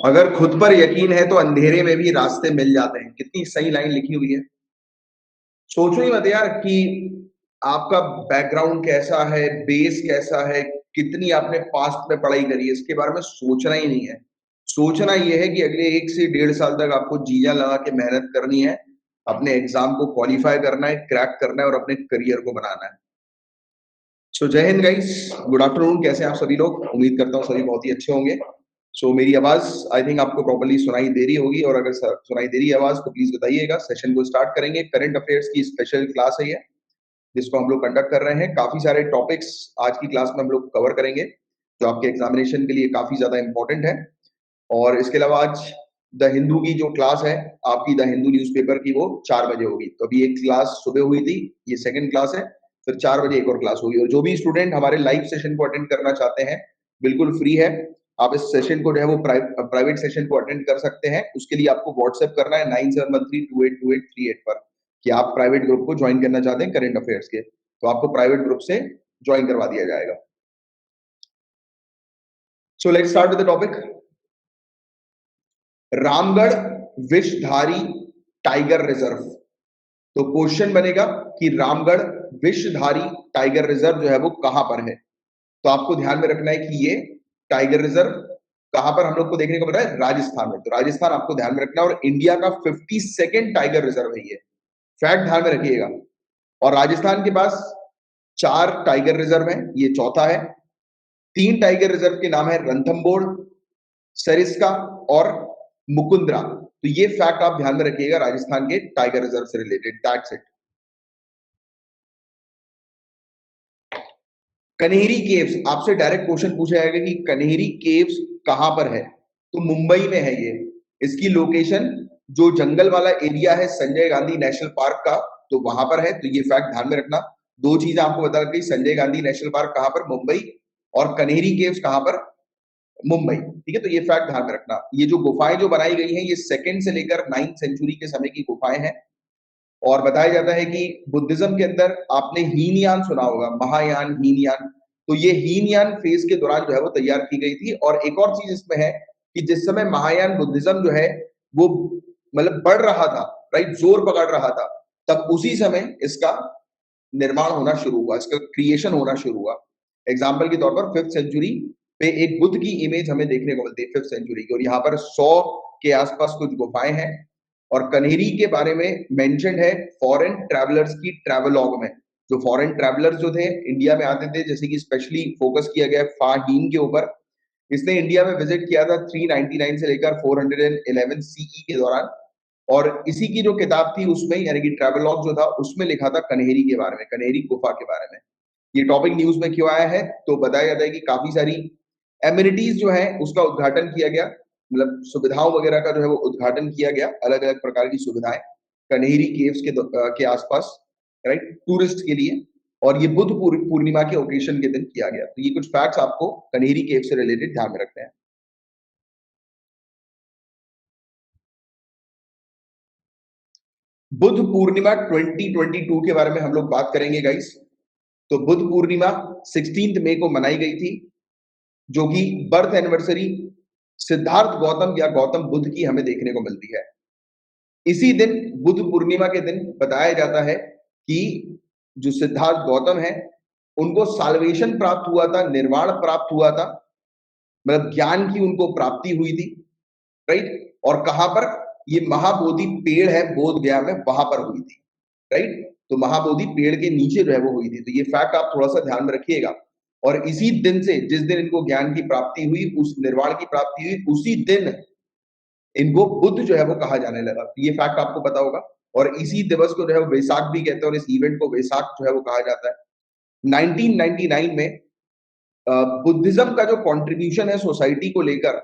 अगर खुद पर यकीन है तो अंधेरे में भी रास्ते मिल जाते हैं। कितनी सही लाइन लिखी हुई है। सोचो ही मत यार कि आपका बैकग्राउंड कैसा है, बेस कैसा है, कितनी आपने पास्ट में पढ़ाई करी है, इसके बारे में सोचना ही नहीं है। सोचना ये है कि अगले 1 से 1.5 साल तक आपको जी-जान लगा के मेहनत करनी है, अपने एग्ज़ाम को क्वालीफाई करना है, क्रैक करना है और अपने करियर को बनाना है। सो जय हिंद गाइस, गुड आफ्टरनून। कैसे हैं आप सभी लोग? उम्मीद करता हूँ सभी बहुत ही अच्छे होंगे। सो मेरी आवाज़ आई थिंक आपको प्रॉपर्ली सुनाई दे रही होगी और अगर सुनाई दे रही है आवाज़ तो प्लीज़ बताइएगा। सेशन को स्टार्ट करेंगे। करंट अफेयर्स की स्पेशल क्लास है ये, जिसको हम लोग कंडक्ट कर रहे हैं। काफ़ी सारे टॉपिक्स आज की क्लास में हम लोग कवर करेंगे, जो आपके एग्जामिनेशन के लिए काफ़ी ज़्यादा इंपॉर्टेंट है। और इसके अलावा आज द हिंदू की जो क्लास है, आपकी द हिंदू न्यूज़पेपर की, वो 4 बजे होगी। तो अभी एक क्लास सुबह हुई थी, ये सेकंड क्लास है, फिर 4 बजे एक और क्लास होगी। और जो भी स्टूडेंट हमारे लाइव सेशन को अटेंड करना चाहते हैं, बिल्कुल फ्री है। आप इस सेशन को जो है वो प्राइवेट सेशन को अटेंड कर सकते हैं। उसके लिए आपको व्हाट्सएप करना है 9713282838 पर कि आप प्राइवेट ग्रुप को ज्वाइन करना चाहते हैं करंट अफेयर्स के, तो आपको प्राइवेट ग्रुप से ज्वाइन करवा दिया जाएगा। So let's start with the topic. Ramgarh Vishdhari tiger reserve. तो क्वेश्चन बनेगा कि रामगढ़ विषधारी टाइगर रिजर्व जो है वो कहां पर है। तो आपको ध्यान में रखना है कि ये टाइगर रिजर्व कहां पर हम लोग को देखने को मिल रहा है, राजस्थान में। तो राजस्थान आपको ध्यान में रखना है और इंडिया का 52nd टाइगर रिजर्व है ये, फैक्ट ध्यान में रखिएगा। और राजस्थान के पास 4 टाइगर रिजर्व है, ये चौथा है। 3 टाइगर रिजर्व के नाम है रणथंबोर, सरिस्का और मुकुंदरा। तो ये फैक्ट आप ध्यान में रखिएगा राजस्थान के टाइगर रिजर्व से related. That's it. Kanheri caves, आपसे डायरेक्ट क्वेश्चन पूछा जाएगा कि कन्हेरी केव्स कहां पर है। तो मुंबई में है ये। इसकी लोकेशन जो जंगल वाला एरिया है संजय गांधी नेशनल पार्क का, तो वहां पर है। तो ये फैक्ट ध्यान में रखना। दो चीजें आपको बता दी, संजय गांधी नेशनल पार्क कहां पर, मुंबई, और कन्हेरी केव्स कहां पर, मुंबई। ठीक है, तो ये फैक्ट ध्यान में रखना। ये जो गुफाएं जो बनाई गई हैं, ये सेकंड से लेकर 9th सेंचुरी के समय की गुफाएं हैं। और बताया जाता है कि बुद्धिज्म के अंदर आपने हीनयान सुना होगा, महायान, हीनयान। तो ये हीनयान फेज के दौरान जो है वो तैयार की गई थी। और एक और चीज इसमें है कि जिस समय महायान बुद्धिज्म जो है वो मतलब बढ़ रहा था, राइट, जोर पकड़ रहा था, तब उसी समय इसका निर्माण होना शुरू हुआ, इसका क्रिएशन होना शुरू हुआ। एग्जाम्पल के तौर पर 5th सेंचुरी पे एक बुद्ध की इमेज हमें देखने को मिलती है 5th सेंचुरी की, और यहाँ पर 100 के आसपास कुछ गुफाएं हैं। और कन्हेरी के बारे में मेंशन है फॉरेन ट्रैवलर्स की ट्रैवलॉग में। जो फॉरेन ट्रैवलर्स जो थे इंडिया में आते थे, जैसे कि स्पेशली फोकस किया गया फाहीन के ऊपर। इसने इंडिया में विजिट किया था 399 से लेकर 411 सीई के दौरान। और इसी की जो किताब थी उसमें, यानी कि ट्रैवलॉग जो था, उसमें लिखा था कन्हेरी के बारे में, कन्हेरी गुफा के बारे में। ये टॉपिक न्यूज में क्यों आया है, तो बताया जाता है कि काफी सारी एमिनिटीज जो है उसका उद्घाटन किया गया, मतलब सुविधाओं वगैरह का जो है वो उद्घाटन किया गया, अलग अलग प्रकार की सुविधाएं कन्हेरी केव्स के आसपास, राइट, टूरिस्ट के लिए। और ये बुद्ध पूर्णिमा के ओकेशन के दिन किया गया। तो ये कुछ फैक्ट्स आपको कन्हेरी केव से रिलेटेड ध्यान में रखने हैं। बुद्ध पूर्णिमा 2022 के बारे में हम लोग बात करेंगे गाइस। तो बुद्ध पूर्णिमा 16 मई को मनाई गई थी, जो कि बर्थ एनिवर्सरी सिद्धार्थ गौतम या गौतम बुद्ध की हमें देखने को मिलती है। इसी दिन, बुद्ध पूर्णिमा के दिन, बताया जाता है कि जो सिद्धार्थ गौतम है उनको साल्वेशन प्राप्त हुआ था, निर्वाण प्राप्त हुआ था, मतलब ज्ञान की उनको प्राप्ति हुई थी, राइट। और कहां पर, ये महाबोधि पेड़ है बोध गया में, वहां पर हुई थी, राइट। तो महाबोधि पेड़ के नीचे जो है वो हुई थी। तो ये फैक्ट आप थोड़ा सा ध्यान में रखिएगा। और इसी दिन से, जिस दिन इनको ज्ञान की प्राप्ति हुई, उस निर्वाण की प्राप्ति हुई, उसी दिन इनको बुद्ध जो है वो कहा जाने लगा। तो ये फैक्ट आपको पता होगा। और इसी दिवस को जो है वो वैसाख भी कहते हैं, और इस इवेंट को वैसाख जो है वो कहा जाता है। 1999 में बुद्धिज्म का जो कंट्रीब्यूशन है सोसाइटी को लेकर,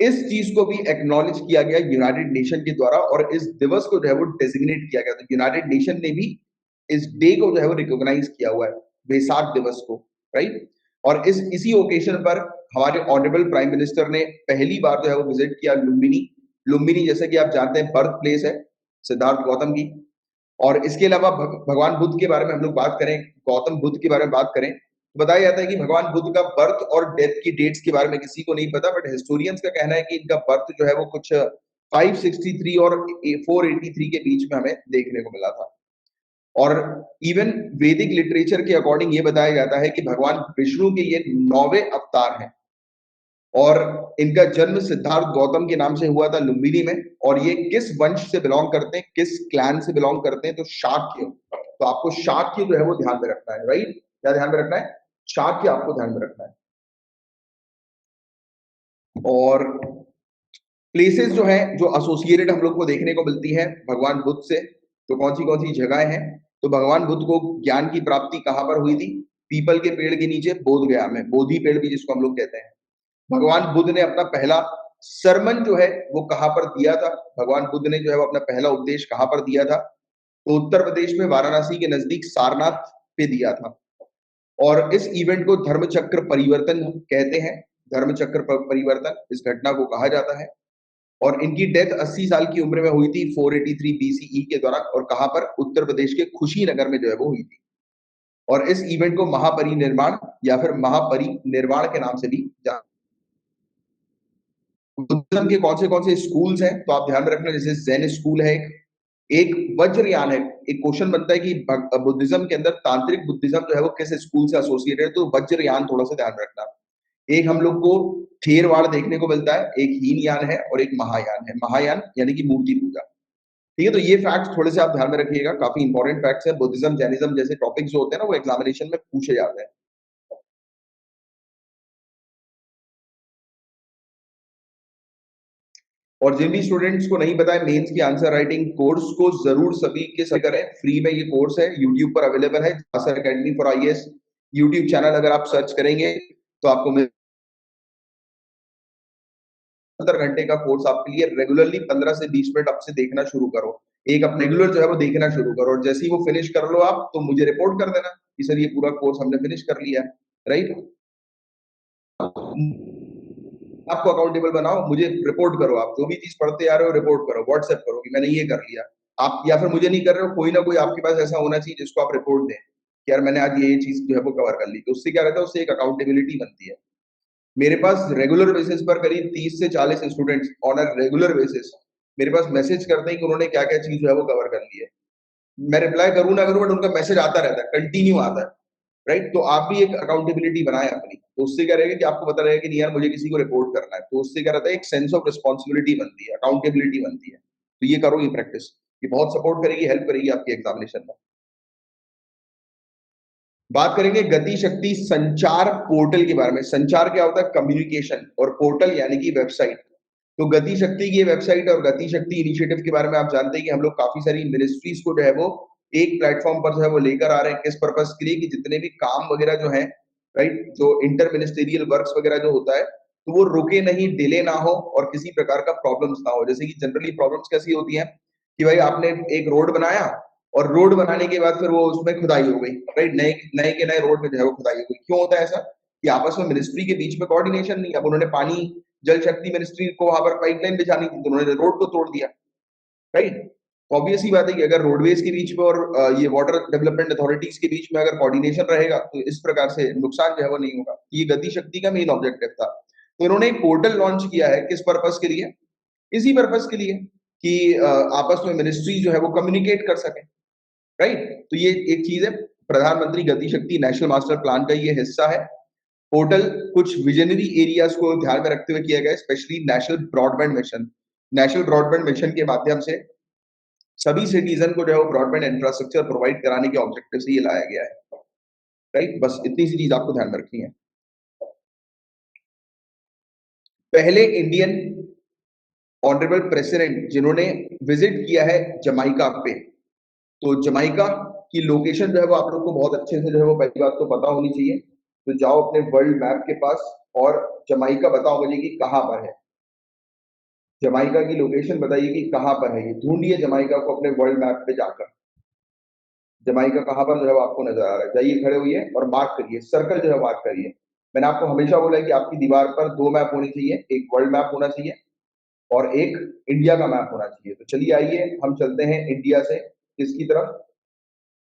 इस चीज को भी एक्नॉलेज किया गया यूनाइटेड नेशन के द्वारा, और इस दिवस को जो है वो डेजिग्नेट किया गया। तो यूनाइटेड नेशन ने भी इस डे को जो है वो रिकॉग्नाइज किया हुआ है, वैसाख दिवस को, राइट। और इसी ओकेशन पर हमारे ऑनरेबल प्राइम मिनिस्टर ने पहली बार जो है वो विजिट किया लुम्बिनी। लुम्बिनी, जैसे कि आप जानते हैं, बर्थ प्लेस है सिद्धार्थ गौतम की। और इसके अलावा भगवान बुद्ध के बारे में हम लोग बात करें, गौतम बुद्ध के बारे में बात करें, बताया जाता है कि भगवान बुद्ध का बर्थ और डेथ की डेट्स के बारे में किसी को नहीं पता, बट हिस्टोरियंस का कहना है कि इनका बर्थ जो है वो कुछ 563 और 483 के बीच में हमें देखने को मिला था। और इवन वैदिक लिटरेचर के अकॉर्डिंग ये बताया जाता है कि भगवान विष्णु के ये 9वें अवतार हैं और इनका जन्म सिद्धार्थ गौतम के नाम से हुआ था लुम्बिनी में। और ये किस वंश से बिलोंग करते हैं, किस क्लैन से बिलोंग करते हैं, तो शाक्य। तो आपको शाक्य जो है वो ध्यान में रखना है, राइट? क्या ध्यान में रखना है? शाक्य आपको ध्यान में रखना है। और प्लेसेस जो है जो एसोसिएटेड हम लोग को देखने को मिलती है भगवान बुद्ध से, तो कौन सी जगह है? तो भगवान बुद्ध को ज्ञान की प्राप्ति कहां पर हुई थी? पीपल के पेड़ के नीचे बोध गया में, बोधि पेड़ भी जिसको हम लोग कहते हैं। भगवान बुद्ध ने अपना पहला सरमन जो है वो कहां पर दिया था? भगवान बुद्ध ने जो है वो अपना पहला उपदेश कहां पर दिया था? तो उत्तर प्रदेश में वाराणसी के नजदीक सारनाथ पे दिया था। और इस इवेंट को धर्म चक्र परिवर्तन कहते हैं। धर्म चक्र परिवर्तन इस घटना को कहा जाता है। और इनकी डेथ 80 साल की उम्र में हुई थी 483 बीसीई के दौरान। और कहां पर? उत्तर प्रदेश के कुशीनगर में जो है वो हुई थी। और इस इवेंट को महापरिनिर्वाण या फिर महापरिनिर्वाण के नाम से भी जाना। बुद्धिज्म के कौन से स्कूल्स हैं तो आप ध्यान में रखना, जैसे जैन स्कूल है, एक वज्रयान है। एक क्वेश्चन बनता है कि बुद्धिज्म के अंदर तांत्रिक बुद्धिज्म जो है वो किस स्कूल से एसोसिएटेड है, तो वज्रयान थोड़ा सा ध्यान रखना। एक हम लोग को थेरवाड़ देखने को मिलता है, एक हीनयान है और एक महायान है। महायान यानी कि मूर्ति पूजा। ठीक है, तो ये फैक्ट थोड़े से आप ध्यान में रखिएगा, काफी इंपॉर्टेंट फैक्ट्स है। बुद्धिज्म जैनिज्म जैसे टॉपिक्स जो होते हैं ना वो एग्जामिनेशन में पूछे जाते हैं। और जिन भी स्टूडेंट्स को नहीं पता है मेंस की आंसर राइटिंग कोर्स को जरूर सभी के सभी करें। फ्री में ये कोर्स है, यूट्यूब पर अवेलेबल है, answer academy for IAS YouTube channel अगर आप सर्च करेंगे तो आपको 70 घंटे का कोर्स आपके लिए रेगुलरली 15 से 20 मिनट आपसे देखना शुरू करो। एक आप रेगुलर जो है वो देखना शुरू करो और जैसे ही वो फिनिश कर लो आप तो मुझे रिपोर्ट कर देना कि सर ये पूरा कोर्स हमने फिनिश कर लिया, राइट? आपको अकाउंटेबल बनाओ, मुझे रिपोर्ट करो। आप जो भी चीज पढ़ते आ रहे हो रिपोर्ट करो, व्हाट्सएप करो कि मैंने ये कर लिया। आप या फिर मुझे नहीं कर रहे हो, कोई ना कोई आपके पास ऐसा होना चाहिए जिसको आप रिपोर्ट दें कि यार मैंने आज ये चीज जो है वो कवर कर ली। तो उससे क्या रहता है, उससे एक अकाउंटेबिलिटी बनती है। मेरे पास रेगुलर बेसिस पर करीब 30 से 40 students on a regular basis मेरे पास मैसेज करते हैं कि उन्होंने क्या क्या चीज जो है वो कवर कर ली है। मैं रिप्लाई करूँ ना करूँ बट उनका मैसेज आता रहता है, कंटिन्यू आता है, राइट? तो आप भी एक अकाउंटेबिलिटी बनाए अपनी, तो उससे क्या रहेगा कि आपको पता रहेगा कि नहीं यार मुझे किसी को रिपोर्ट करना है। तो उससे क्या रहता है, एक सेंस ऑफ रिस्पॉन्सिबिलिटी बनती है, अकाउंटेबिलिटी बनती है। तो ये करो, ये प्रैक्टिस, ये बहुत सपोर्ट करेगी, हेल्प करेगी आपकी एग्जामिनेशन में। बात करेंगे गति शक्ति संचार पोर्टल के बारे में। संचार क्या होता है? कम्युनिकेशन। और पोर्टल यानी कि वेबसाइट। तो गति शक्ति की वेबसाइट और गति शक्ति इनिशिएटिव के बारे में आप जानते हैं कि हम लोग काफी सारी मिनिस्ट्रीज को जो है वो एक प्लेटफॉर्म पर जो है वो लेकर आ रहे हैं। किस पर्पस के लिए? कि जितने भी काम वगैरह जो है, राइट, जो इंटर मिनिस्टेरियल वर्क्स वगैरह जो होता है तो वो रुके नहीं, डिले ना हो और किसी प्रकार का प्रॉब्लम्स ना हो। जैसे कि जनरली प्रॉब्लम्स कैसी होती है कि भाई आपने एक रोड बनाया और रोड बनाने के बाद फिर वो उसमें खुदाई हो गई, राइट? नए नए के नए रोड में जो है वो खुदाई हो गई। क्यों होता है ऐसा? कि आपस में मिनिस्ट्री के बीच में कोऑर्डिनेशन नहीं है। अब उन्होंने पानी जल शक्ति मिनिस्ट्री को वहां पर पाइपलाइन बिछानी थी तो उन्होंने रोड को तोड़ दिया, राइट? ऑब्वियस ही बात है कि अगर रोडवेज के बीच में और ये वाटर डेवलपमेंट अथॉरिटीज के बीच में अगर कोऑर्डिनेशन रहेगा तो इस प्रकार से नुकसान जो है वो नहीं होगा। ये गति शक्ति का मेन ऑब्जेक्टिव था। तो इन्होंने एक पोर्टल लॉन्च किया है, किस पर्पस के लिए? इसी पर्पस के लिए कि आपस में मिनिस्ट्री जो है वो कम्युनिकेट कर सके, राइट? तो ये एक चीज है, प्रधानमंत्री गति शक्ति नेशनल मास्टर प्लान का ये हिस्सा है। पोर्टल कुछ विजनरी एरियाज को ध्यान में रखते हुए किया गया है, specially national broadband mission. National broadband mission के माध्यम से सभी सिटीजन को जो है वो ब्रॉडबैंड इंफ्रास्ट्रक्चर प्रोवाइड कराने के ऑब्जेक्टिव से ये लाया गया है, राइट? बस इतनी सी चीज आपको ध्यान में रखनी है। पहले इंडियन ऑनरेबल प्रेसिडेंट जिन्होंने विजिट किया है जमाइका पे, तो जमाइका की लोकेशन जो है वो आप लोग को बहुत अच्छे से जो है वो पहली बात तो पता होनी चाहिए। तो जाओ अपने वर्ल्ड मैप के पास और जमाइका बताओ मुझे कि कहां पर है। जमाइका की लोकेशन बताइए कि कहां पर है, ये ढूंढिए जमाइका को अपने वर्ल्ड मैप पे जाकर। जमाइका कहां पर जो है वो आपको नजर आ रहा है, जाइए खड़े होइए और मार्क करिए, सर्कल जो है मार्क करिए। मैंने आपको हमेशा बोला है कि आपकी दीवार पर दो मैप होनी चाहिए, एक वर्ल्ड मैप होना चाहिए और एक इंडिया का मैप होना चाहिए। तो चलिए आइए हम चलते हैं इंडिया से, किसकी तरफ?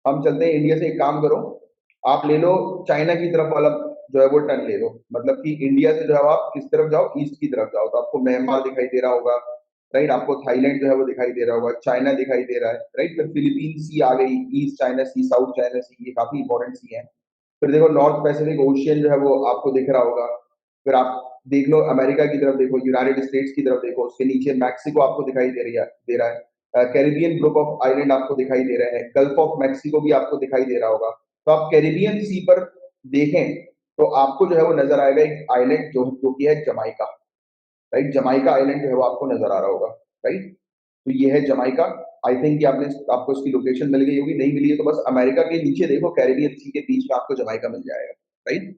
हम चलते हैं इंडिया से। एक काम करो, आप ले लो चाइना की तरफ वाला जो है वो टर्न ले लो, मतलब कि इंडिया से जो है आप किस तरफ जाओ, ईस्ट की तरफ जाओ, तो आपको म्यांमार दिखाई दे रहा होगा, राइट, आपको थाईलैंड जो है वो दिखाई दे रहा होगा, चाइना दिखाई दे रहा है, राइट, फिर फिलीपीन सी आ गई, ईस्ट चाइना सी, साउथ चाइना सी, ये काफी इंपॉर्टेंट सी है। फिर देखो नॉर्थ पैसिफिक ओशियन जो है वो आपको दिख रहा होगा। फिर आप देख लो अमेरिका की तरफ देखो, यूनाइटेड स्टेट्स की तरफ देखो, उसके नीचे मैक्सिको आपको दिखाई दे रहा है, कैरिबियन ग्रुप ऑफ आइलैंड आपको दिखाई दे रहे हैं, गल्फ ऑफ मैक्सिको भी आपको दिखाई दे रहा होगा। तो आप कैरिबियन सी पर देखें तो आपको जो है वो नजर आएगा एक आइलैंड जो कि है जमाइका, राइट, जमाइका आइलैंड जो है वो आपको नजर आ रहा होगा, राइट। तो ये है जमाइका। आई थिंक कि आपने आपको इसकी लोकेशन मिल गई होगी, नहीं मिली है तो बस अमेरिका के नीचे देखो, कैरिबियन सी के बीच में आपको जमाइका मिल जाएगा, राइट।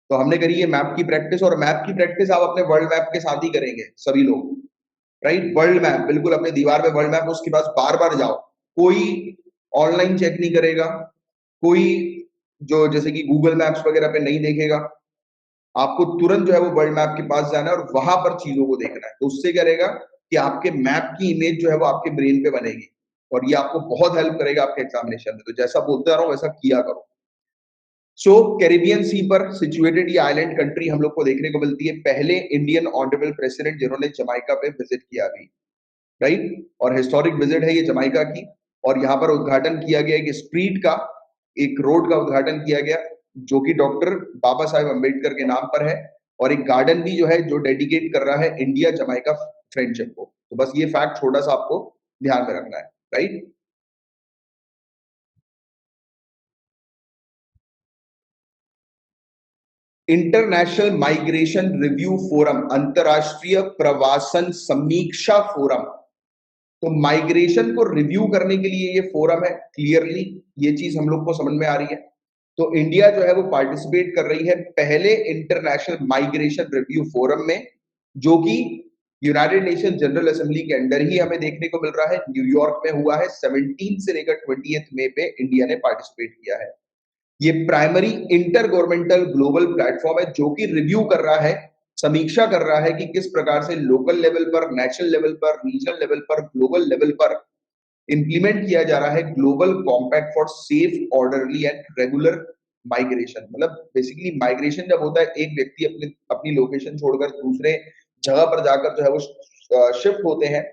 तो हमने करी ये मैप की प्रैक्टिस, और मैप की प्रैक्टिस आप अपने वर्ल्ड मैप के साथ ही करेंगे सभी लोग, राइट। वर्ल्ड मैप बिल्कुल अपने दीवार में वर्ल्ड मैप, उसके पास बार बार जाओ, कोई ऑनलाइन चेक नहीं करेगा, कोई जो जैसे कि गूगल मैप्स वगैरह पे नहीं देखेगा, आपको तुरंत जो है वो वर्ल्ड मैप के पास जाना है और वहां पर चीजों को देखना है। तो उससे क्या रहेगा कि आपके मैप की इमेज जो है वो आपके ब्रेन पे बनेगी, और ये आपको बहुत हेल्प करेगा आपके एग्जामिनेशन में। तो जैसा बोलते रहो वैसा किया करो। सो कैरिबियन सी पर सिचुएटेड ये आइलैंड कंट्री हम लोग को देखने को मिलती है, पहले इंडियन ऑनरेबल प्रेसिडेंट जिन्होंने जमाइका पे विजिट किया अभी, राइट। और हिस्टोरिक विजिट है ये जमाइका की, और यहाँ पर उद्घाटन किया गया एक स्ट्रीट का, एक रोड का उद्घाटन किया गया जो कि डॉक्टर बाबा साहेब अम्बेडकर के नाम पर है, और एक गार्डन भी जो है जो डेडिकेट कर रहा है इंडिया जमाइका फ्रेंडशिप को। तो बस ये फैक्ट छोटा सा आपको ध्यान में रखना है, right. International migration review forum, अंतरराष्ट्रीय प्रवासन समीक्षा फोरम। तो माइग्रेशन को रिव्यू करने के लिए ये फोरम है, क्लियरली ये चीज हम लोग को समझ में आ रही है। तो इंडिया जो है वो पार्टिसिपेट कर रही है पहले इंटरनेशनल माइग्रेशन रिव्यू फोरम में, जो कि यूनाइटेड नेशन जनरल असेंबली के अंडर ही हमें देखने को मिल रहा है, न्यूयॉर्क में हुआ है, 17 से लेकर 20 मई पे इंडिया ने पार्टिसिपेट किया है। ये primary inter governmental global platform है जो कि रिव्यू कर रहा है, समीक्षा कर रहा है कि किस प्रकार से लोकल लेवल पर, नेशनल लेवल पर, रीजनल लेवल पर, ग्लोबल लेवल पर इंप्लीमेंट किया जा रहा है global compact for safe orderly and regular migration. मतलब बेसिकली माइग्रेशन जब होता है, एक व्यक्ति अपने अपनी लोकेशन छोड़कर दूसरे जगह पर जाकर जो है वो शिफ्ट होते हैं,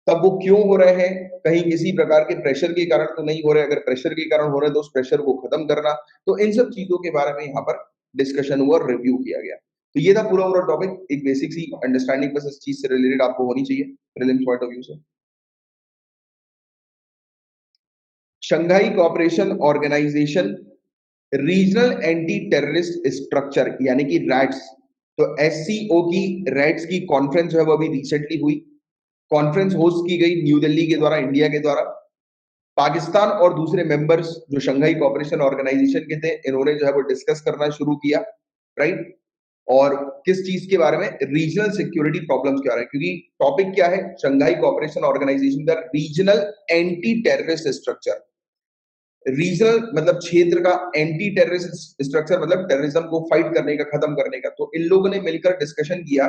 तब वो क्यों हो रहे हैं, कहीं किसी प्रकार के प्रेशर के कारण तो नहीं हो रहे, अगर प्रेशर के कारण हो रहे हैं तो उस प्रेशर को खत्म करना। तो इन सब चीजों के बारे में यहाँ पर डिस्कशन हुआ और रिव्यू किया गया। तो ये था पूरा पूरा टॉपिक, एक बेसिक सी अंडरस्टैंडिंग बस इस चीज से रिलेटेड आपको होनी चाहिए प्रीलिम्स पॉइंट ऑफ व्यू से। Shanghai cooperation organisation regional anti terrorist structure यानी कि रैट्स, तो एससीओ की रैट्स की कॉन्फ्रेंस जो है वो अभी रिसेंटली हुई। कॉन्फ्रेंस होस्ट की गई न्यू दिल्ली के द्वारा, इंडिया के द्वारा। पाकिस्तान और दूसरे मेंबर्स जो शंघाई कोऑपरेशन ऑर्गेनाइजेशन के थे, इन्होंने जो है वो डिस्कस करना शुरू किया, राइट। और किस चीज के बारे में, रीजनल सिक्योरिटी प्रॉब्लम्स के बारे में, क्योंकि टॉपिक क्या है, शंघाई कोऑपरेशन ऑर्गेनाइजेशन का regional anti terrorist structure. Regional मतलब क्षेत्र का, एंटी टेररिस्ट स्ट्रक्चर मतलब टेररिज्म को फाइट करने का, खत्म करने का। तो इन लोगों ने मिलकर डिस्कशन किया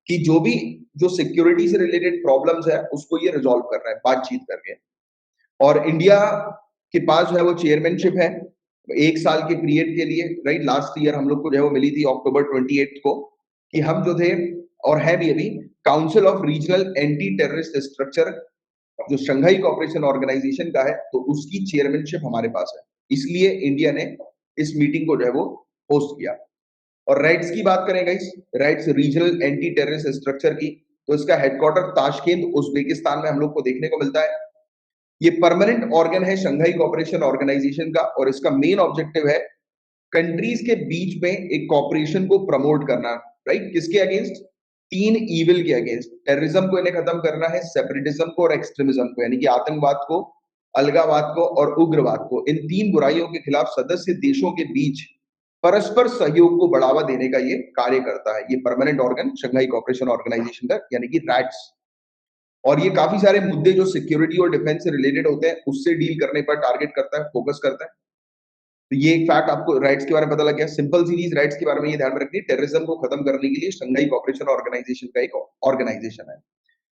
कि जो भी जो सिक्योरिटी से रिलेटेड प्रॉब्लम्स है उसको ये रिजॉल्व करना है बातचीत करके। और इंडिया के पास जो है वो चेयरमैनशिप है 1 साल के पीरियड के लिए, राइट। लास्ट ईयर हम लोग को जो है वो मिली थी अक्टूबर 28 को, कि हम जो थे और है भी अभी council of regional anti terrorist structure जो शंघाई कोऑपरेशन ऑर्गेनाइजेशन का है, तो उसकी चेयरमैनशिप हमारे पास है, इसलिए इंडिया ने इस मीटिंग को जो है वो होस्ट किया। और राइट्स की बात करें guys, rights regional anti terrorist structure की, तो इसका हेडक्वार्टर ताशकेंद उज्बेकिस्तान में हम लोग को देखने को मिलता है। ये परमानेंट ऑर्गन है शंघाई कोऑपरेशन ऑर्गेनाइजेशन का, और इसका मेन ऑब्जेक्टिव है कंट्रीज के बीच में एक कॉपरेशन को प्रमोट करना, राइट। किसके अगेंस्ट, 3 ईविल के अगेंस्ट। टेररिज्म को इन्हें खत्म करना है, सेपरेटिज्म को और एक्सट्रीमिज्म को, यानी कि आतंकवाद को, अलगावाद को और उग्रवाद को। इन 3 बुराइयों के खिलाफ सदस्य देशों के बीच परस्पर सहयोग को बढ़ावा देने का ये कार्य करता है, ये permanent organ Shanghai cooperation organisation का, यानी कि रैट्स। और ये काफी सारे मुद्दे जो सिक्योरिटी और डिफेंस से रिलेटेड होते हैं उससे डील करने पर टारगेट करता है, फोकस करता है। तो ये एक फैक्ट आपको राइट्स के बारे में पता लग गया। सिंपल सीरीज राइट्स के बारे में ये ध्यान में रखनी है, टेररिज्म को खत्म करने के लिए शंघाई कोऑपरेशन ऑर्गेनाइजेशन का एक ऑर्गेनाइजेशन है।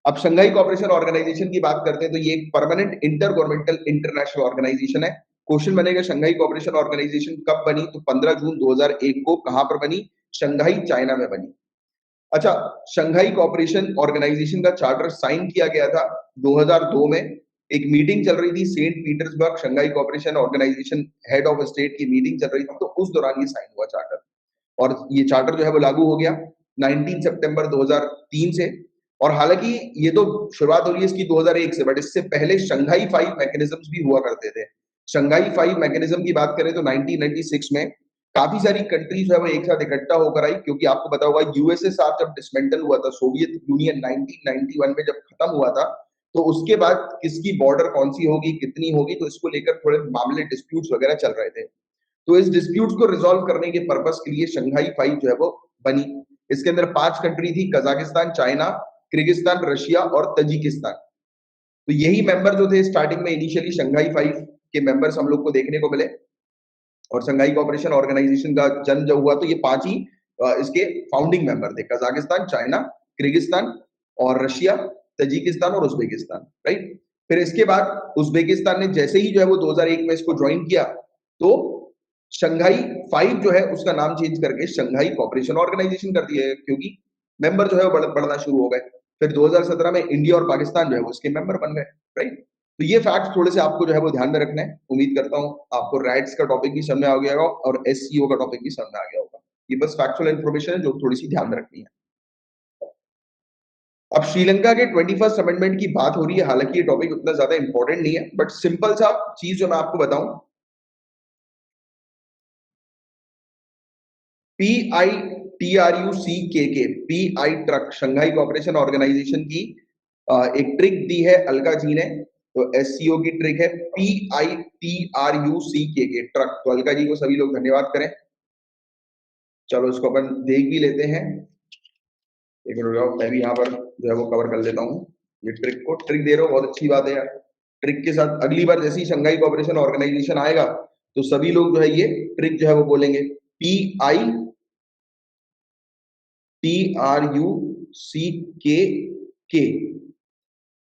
अब शंघाई कोऑपरेशन ऑर्गेनाइजेशन की बात करते हैं, तो ये एक permanent intergovernmental international organisation है क्वेश्चन बनेगा शंघाई कोऑपरेशन ऑर्गेनाइजेशन कब बनी, तो 15 जून 2001 को कहां पर बनी, शंघाई चाइना में बनी। अच्छा, शंघाई कोऑपरेशन ऑर्गेनाइजेशन का चार्टर साइन किया गया था 2002 में। एक मीटिंग चल रही थी Saint Petersburg, Shanghai cooperation organisation head of state की मीटिंग चल रही थी, तो उस दौरान ये साइन हुआ चार्टर। और ये चार्टर जो है वो लागू हो गया 19 सितंबर 2003 से। और हालांकि ये तो शुरुआत हो रही है इसकी 2001 से, बट इससे पहले शंघाई 5 मैकेनिज्म्स भी हुआ करते थे। शंघाई 5 मैकेनिज्म की बात करें तो 1996 में काफी सारी कंट्रीज जो है वो एक साथ इकट्ठा होकर आई, क्योंकि आपको पता होगा यूएसए साथ जब डिसमेंटल हुआ था, सोवियत यूनियन 1991 में जब खत्म हुआ था, तो उसके बाद किसकी बॉर्डर कौन सी होगी, कितनी होगी, तो इसको लेकर थोड़े मामले डिस्प्यूट्स वगैरह चल रहे थे। तो इस डिस्प्यूट्स को रिजॉल्व करने के पर्पस के लिए शंघाई 5 जो है वो बनी। इसके अंदर 5 कंट्री थी, कजाकिस्तान, चाइना, किर्गिस्तान, रशिया और तजिकिस्तान। तो यही मेंबर जो थे स्टार्टिंग में इनिशियली शंघाई 5 के मेंबर्स हम लोग को देखने को मिले। और शंघाई कोऑपरेशन ऑर्गेनाइजेशन का जन्म जब हुआ तो ये 5 ही इसके फाउंडिंग मेंबर थे, कजाकिस्तान, चाइना, किर्गिस्तान और रशिया, तजिकिस्तान और उज्बेकिस्तान, राइट। फिर इसके बाद उज्बेकिस्तान ने जैसे ही जो है वो 2001 में इसको ज्वाइन किया, तो शंघाई 5 जो है उसका नाम चेंज करके शंघाई कोऑपरेशन ऑर्गेनाइजेशन कर दिया, क्योंकि मेंबर जो है वो बढ़ना शुरू हो गए। फिर 2017 में इंडिया और पाकिस्तान जो है वो उसके मेंबर बन गए, राइट। तो ये फैक्ट थोड़े से आपको जो है वो ध्यान में रखना है। उम्मीद करता हूँ आपको राइट्स का टॉपिक भी समझ में आ गया होगा और एससीओ का टॉपिक भी समझ में आ गया होगा। ये बस फैक्चुअल इन्फॉर्मेशन है जो थोड़ी सी ध्यान में रखनी है। अब श्रीलंका के 21st अमेंडमेंट की बात हो रही है, हालांकि ये टॉपिक उतना ज्यादा इंपॉर्टेंट नहीं है, बट सिंपल सा चीज जो मैं आपको बताऊं, PITRUCKK, PI truck, Shanghai cooperation organisation की एक ट्रिक दी है अलका जी ने। तो एससीओ की ट्रिक है PITRUCKK ट्रक। तो अलका जी को सभी लोग धन्यवाद करें। चलो इसको अपन देख भी लेते हैं। एक मिनट रुको, मैं भी यहाँ पर जो है वो कवर कर लेता हूँ ये ट्रिक को। ट्रिक दे रहे हो, बहुत अच्छी बात है यार। ट्रिक के साथ अगली बार जैसे ही शंघाई कोऑपरेशन ऑर्गेनाइजेशन आएगा तो सभी लोग जो है ये ट्रिक जो है वो बोलेंगे, PITRUCKK।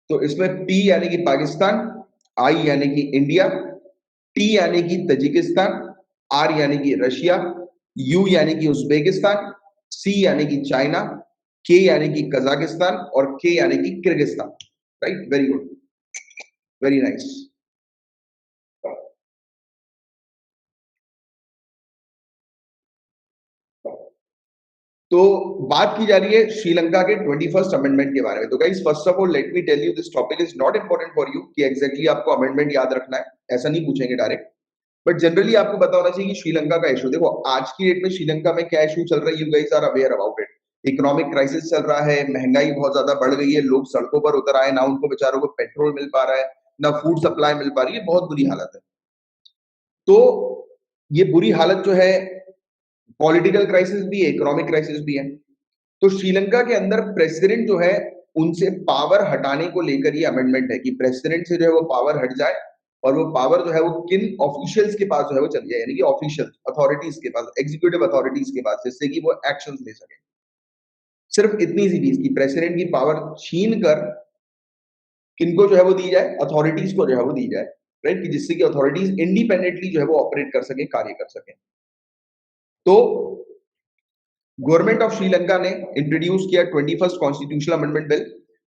तो इसमें P यानी कि पाकिस्तान, I यानी कि इंडिया, T यानी कि तजिकिस्तान, R यानी कि रशिया, U यानी कि उज्बेकिस्तान, C यानी कि चाइना, K यानी कि कजाकिस्तान और K यानी कि Kyrgyzstan, right. Very good, very nice. तो बात की जा रही है श्रीलंका के 21st अमेंडमेंट के बारे में। तो guys first of all let me tell you this topic is not important for you कि एग्जैक्टली आपको अमेंडमेंट याद रखना है, ऐसा नहीं पूछेंगे डायरेक्ट, बट जनरली आपको पता होना चाहिए कि श्रीलंका का इशू, देखो आज की डेट में श्रीलंका में क्या इशू चल रहा है, you guys are aware about it. Economic crisis चल रहा है, महंगाई बहुत ज्यादा बढ़ गई है, लोग सड़कों पर उतर आए, ना उनको बेचारों को पेट्रोल मिल पा रहा है, ना फूड सप्लाई मिल पा रही है, बहुत बुरी हालत है। तो ये बुरी हालत जो है, पॉलिटिकल क्राइसिस भी है, इकोनॉमिक क्राइसिस भी है। तो श्रीलंका के अंदर प्रेसिडेंट जो है उनसे पावर हटाने को लेकर ये अमेंडमेंट है कि प्रेसिडेंट से जो है वो पावर हट जाए और वो पावर जो है वो किन ऑफिशियल्स के पास जो है वो चली जाए, यानी कि ऑफिशियल अथॉरिटीज के पास, एग्जीक्यूटिव अथॉरिटीज के पास, जिससे कि वो एक्शंस ले सके। सिर्फ इतनी सी चीज की प्रेसिडेंट की पावर छीन कर किनको जो है वो दी जाए, अथॉरिटीज को जो है वो दी जाए, राइट, कि जिससे कि अथॉरिटीज इंडिपेंडेंटली जो है वो ऑपरेट कर सके, कार्य कर सके। तो गवर्नमेंट ऑफ श्रीलंका ने इंट्रोड्यूस किया 21st constitutional amendment bill.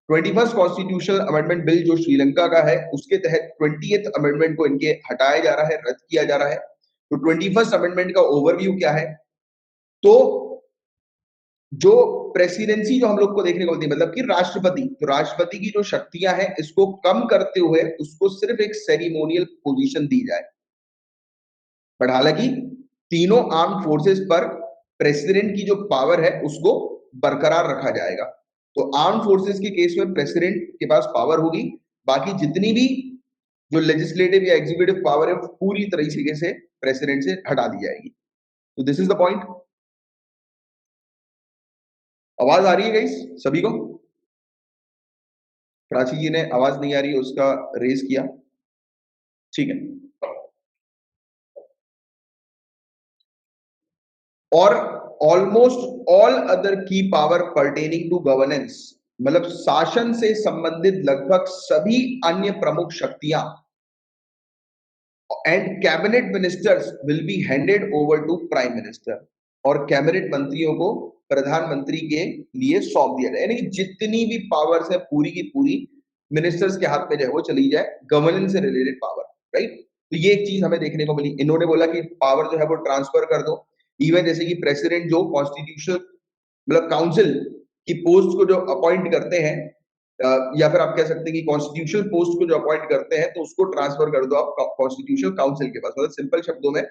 21st constitutional amendment bill जो श्रीलंका का है उसके तहत 20th अमेंडमेंट को इनके हटाया जा रहा है, रद्द किया जा रहा है। तो 21st अमेंडमेंट का ओवरव्यू क्या है, तो जो प्रेसिडेंसी जो हम लोग को देखने को मिलती है, मतलब कि राष्ट्रपति, तो राष्ट्रपति की जो शक्तियां हैं इसको कम करते हुए उसको सिर्फ एक सेरिमोनियल पोजीशन दी जाए। बट हालांकि तीनों आर्म फोर्सेस पर प्रेसिडेंट की जो पावर है उसको बरकरार रखा जाएगा। तो आर्म फोर्सेस के केस में प्रेसिडेंट के पास पावर होगी, बाकी जितनी भी जो लेजिस्लेटिव या एग्जीक्यूटिव पावर है पूरी तरीके से प्रेसिडेंट से हटा दी जाएगी। तो दिस इज द पॉइंट। आवाज आ रही है गाइस सभी को? प्राची जी ने आवाज नहीं आ रही है उसका रेज किया, ठीक है। और ऑलमोस्ट ऑल अदर की पावर पर्टेनिंग टू गवर्नेंस, मतलब शासन से संबंधित लगभग सभी अन्य प्रमुख शक्तियां and cabinet ministers will be handed over to prime minister, और कैबिनेट मंत्रियों को प्रधानमंत्री के लिए सौंप दिया जाए, यानी कि जितनी भी पावर्स है पूरी की पूरी मिनिस्टर्स के हाथ में जो है वो चली जाए, गवर्नेंस से रिलेटेड पावर, राइट। तो ये एक चीज हमें देखने को मिली। इन्होंने बोला कि पावर जो है वो ट्रांसफर कर दो, इवन जैसे कि प्रेसिडेंट जो कॉन्स्टिट्यूशनल मतलब काउंसिल की पोस्ट को जो अपॉइंट करते हैं, या फिर आप कह सकते हैं कि कॉन्स्टिट्यूशनल पोस्ट को जो अपॉइंट करते हैं तो उसको ट्रांसफर कर दो आप कॉन्स्टिट्यूशनल काउंसिल के पास, मतलब सिंपल शब्दों में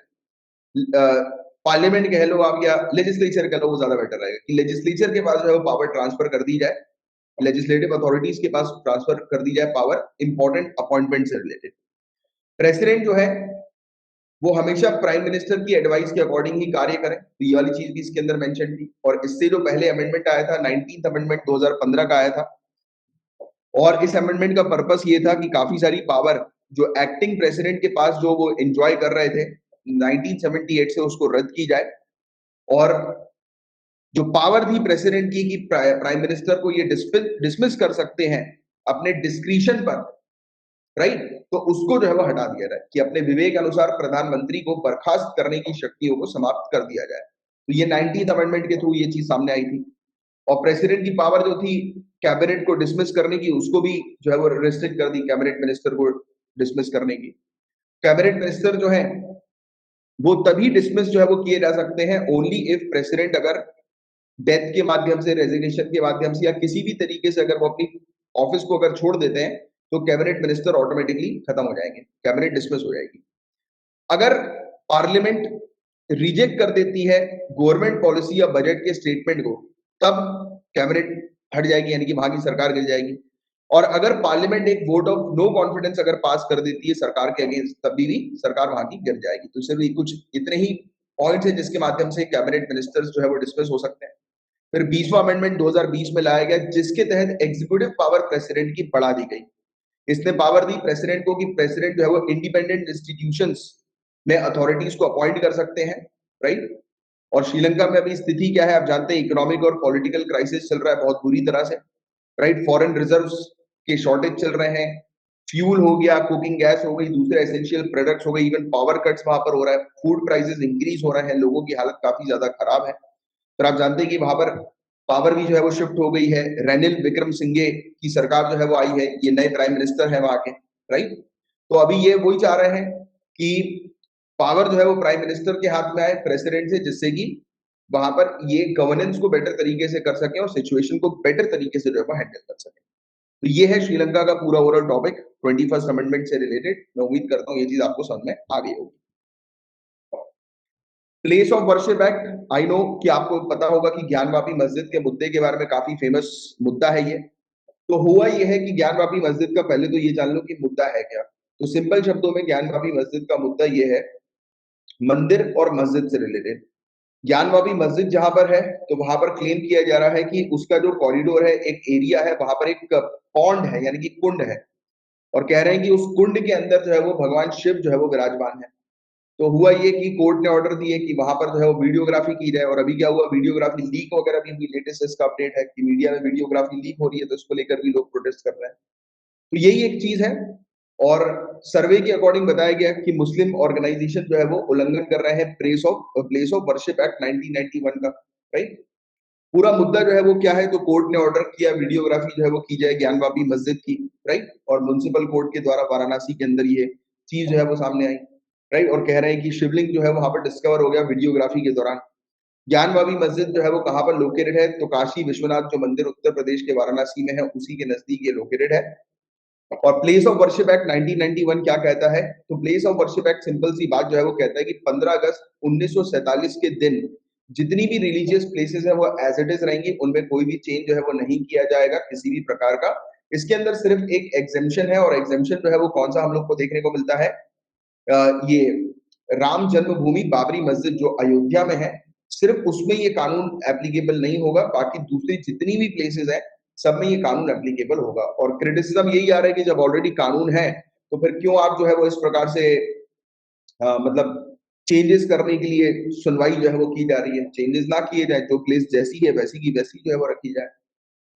पार्लियामेंट कह लो आप या लेजिस्लेचर कह लो, वो ज्यादा बेटर रहेगा कि लेजिस्लेचर के पास जो है वो पावर ट्रांसफर कर दी जाए, लेजिस्लेटिव अथॉरिटीज के पास ट्रांसफर कर दी जाए पावर इंपॉर्टेंट अपॉइंटमेंट से रिलेटेड। प्रेसिडेंट जो है वो हमेशा प्राइम मिनिस्टर की एडवाइस के अकॉर्डिंग ही कार्य करें, तो ये वाली चीज भी इसके अंदर मेंशन थी। और इससे जो पहले अमेंडमेंट आया था 19th अमेंडमेंट 2015 का आया था, और इस अमेंडमेंट का पर्पस ये था कि काफी सारी पावर जो एक्टिंग प्रेसिडेंट के पास जो वो एंजॉय कर रहे थे 1978 से, उसको रद्द की जाए, और जो पावर थी प्रेसिडेंट की कि प्राइम मिनिस्टर को ये डिसमिस कर सकते हैं अपने डिस्क्रिशन पर, राइट, तो उसको जो है वो हटा दिया जाए कि अपने विवेक अनुसार प्रधानमंत्री को बर्खास्त करने की शक्तियों को समाप्त कर दिया जाए। तो ये 19th अमेंडमेंट के थ्रू ये चीज सामने आई थी। और प्रेसिडेंट की पावर जो थी कैबिनेट को डिसमिस करने की, उसको भी जो है वो रेस्ट्रिक्ट कर दी, कैबिनेट मिनिस्टर को डिसमिस करने की। कैबिनेट मिनिस्टर जो है वो तभी डिसमिस जो है वो किए जा सकते हैं ओनली इफ प्रेसिडेंट अगर डेथ के माध्यम से, रेजिग्नेशन के माध्यम से, या किसी भी तरीके से अगर वो अपनी ऑफिस को अगर छोड़ देते हैं तो कैबिनेट मिनिस्टर ऑटोमेटिकली खत्म हो जाएंगे, कैबिनेट डिसमिस हो जाएगी। अगर पार्लियामेंट रिजेक्ट कर देती है गवर्नमेंट पॉलिसी या बजट के स्टेटमेंट को, तब कैबिनेट हट जाएगी, यानी कि वहां की सरकार गिर जाएगी। और अगर पार्लियामेंट एक वोट ऑफ नो कॉन्फिडेंस अगर पास कर देती है सरकार के अगेंस्ट, तब भी सरकार वहां की गिर जाएगी। तो सिर्फ कुछ इतने ही पॉइंट्स हैं जिसके माध्यम से कैबिनेट मिनिस्टर्स जो है वो डिसमिस हो सकते हैं। फिर 20वां अमेंडमेंट 2020 में लाया गया, जिसके तहत एग्जीक्यूटिव पावर प्रेसिडेंट की बढ़ा दी गई। इसने पावर दी प्रेसिडेंट को कि प्रेसिडेंट जो है वो इंडिपेंडेंट इंस्टीट्यूशंस में अथॉरिटीज को अपॉइंट कर सकते हैं, राइट। और श्रीलंका में अभी स्थिति क्या है आप जानते हैं, इकोनॉमिक और पॉलिटिकल क्राइसिस चल रहा है बहुत बुरी तरह से, राइट। फॉरेन रिजर्व्स के शॉर्टेज चल रहे हैं, फ्यूल हो गया, कुकिंग गैस हो गई, दूसरे एसेंशियल प्रोडक्ट्स हो गए, इवन पावर कट्स वहां पर हो रहा है, फूड प्राइसेस इंक्रीज हो रहे हैं, लोगों की हालत काफी ज्यादा खराब है। फिर आप जानते हैं कि वहां पर पावर भी जो है वो शिफ्ट हो गई है, रेनिल विक्रमसिंघे की सरकार जो है वो आई है, ये नए प्राइम मिनिस्टर है वहां के, राइट। तो अभी ये वही चाह रहे हैं कि पावर जो है वो प्राइम मिनिस्टर के हाथ में आए प्रेसिडेंट से, जिससे कि वहां पर ये गवर्नेंस को बेटर तरीके से कर सके और सिचुएशन को बेटर तरीके से जो है वो हैंडल कर सके। तो ये है श्रीलंका का पूरा ओवरऑल टॉपिक 21st अमेंडमेंट से रिलेटेड। मैं उम्मीद करता हूँ ये चीज आपको समझ में आ गई होगी। Place of worship act, I know कि आपको पता होगा कि ज्ञानवापी मस्जिद के मुद्दे के बारे में काफी फेमस मुद्दा है ये। तो हुआ ये है कि ज्ञानवापी मस्जिद का पहले तो ये जान लो कि मुद्दा है क्या। तो सिंपल शब्दों में ज्ञानवापी मस्जिद का मुद्दा ये है मंदिर और मस्जिद से रिलेटेड। ज्ञानवापी मस्जिद जहां पर है तो वहां पर क्लेम किया जा रहा है कि उसका जो कॉरिडोर है, एक एरिया है, वहां पर एक पॉन्ड है यानी कि कुंड है, और कह रहे हैं कि उस कुंड के अंदर जो है वो भगवान शिव जो है वो विराजमान है। तो हुआ ये कि कोर्ट ने ऑर्डर दिए कि वहां पर जो है वो वीडियोग्राफी की जाए, और अभी क्या हुआ, वीडियोग्राफी लीक वगैरह भी हुई। लेटेस्ट इसका अपडेट है कि मीडिया में वीडियोग्राफी लीक हो रही है, तो इसको लेकर भी लोग प्रोटेस्ट कर रहे हैं। तो यही एक चीज है। और सर्वे के अकॉर्डिंग बताया गया कि मुस्लिम ऑर्गेनाइजेशन जो है वो उल्लंघन कर रहे हैं प्लेस ऑफ वर्शिप एक्ट 1991 का, राइट। पूरा मुद्दा जो है वो क्या है, तो कोर्ट ने ऑर्डर किया वीडियोग्राफी जो है वो की जाए ज्ञानवापी मस्जिद की, राइट। और म्युनिसिपल कोर्ट के द्वारा वाराणसी के अंदर ये चीज जो है वो सामने आई, राइट। और कह रहे हैं कि शिवलिंग जो है वहां पर डिस्कवर हो गया वीडियोग्राफी के दौरान। ज्ञानवापी मस्जिद जो है वो कहाँ पर लोकेटेड है, तो काशी विश्वनाथ जो मंदिर उत्तर प्रदेश के वाराणसी में है, उसी के नजदीक ये लोकेटेड है। और प्लेस ऑफ वर्शिप एक्ट 1991 क्या कहता है, तो place of worship act simple सी बात जो है वो कहता है कि 15 अगस्त 1947 के दिन जितनी भी रिलीजियस प्लेसेस है वो एज इट इज रहेंगी, उनमें कोई भी चेंज जो है वो नहीं किया जाएगा किसी भी प्रकार का। इसके अंदर सिर्फ एक एग्जेम्पशन है, और एग्जेम्पशन जो है वो कौन सा हम लोग को देखने को मिलता है, ये राम जन्मभूमि बाबरी मस्जिद जो अयोध्या में है, सिर्फ उसमें ये कानून एप्लीकेबल नहीं होगा, बाकी दूसरी जितनी भी प्लेसेस है सब में ये कानून एप्लीकेबल होगा। और क्रिटिसिज्म यही आ रहा है कि जब ऑलरेडी कानून है तो फिर क्यों आप जो है वो इस प्रकार से मतलब चेंजेस करने के लिए सुनवाई जो है वो की जा रही है। चेंजेस ना किए जाए, जो प्लेस जैसी है वैसी की वैसी जो है वो रखी जाए।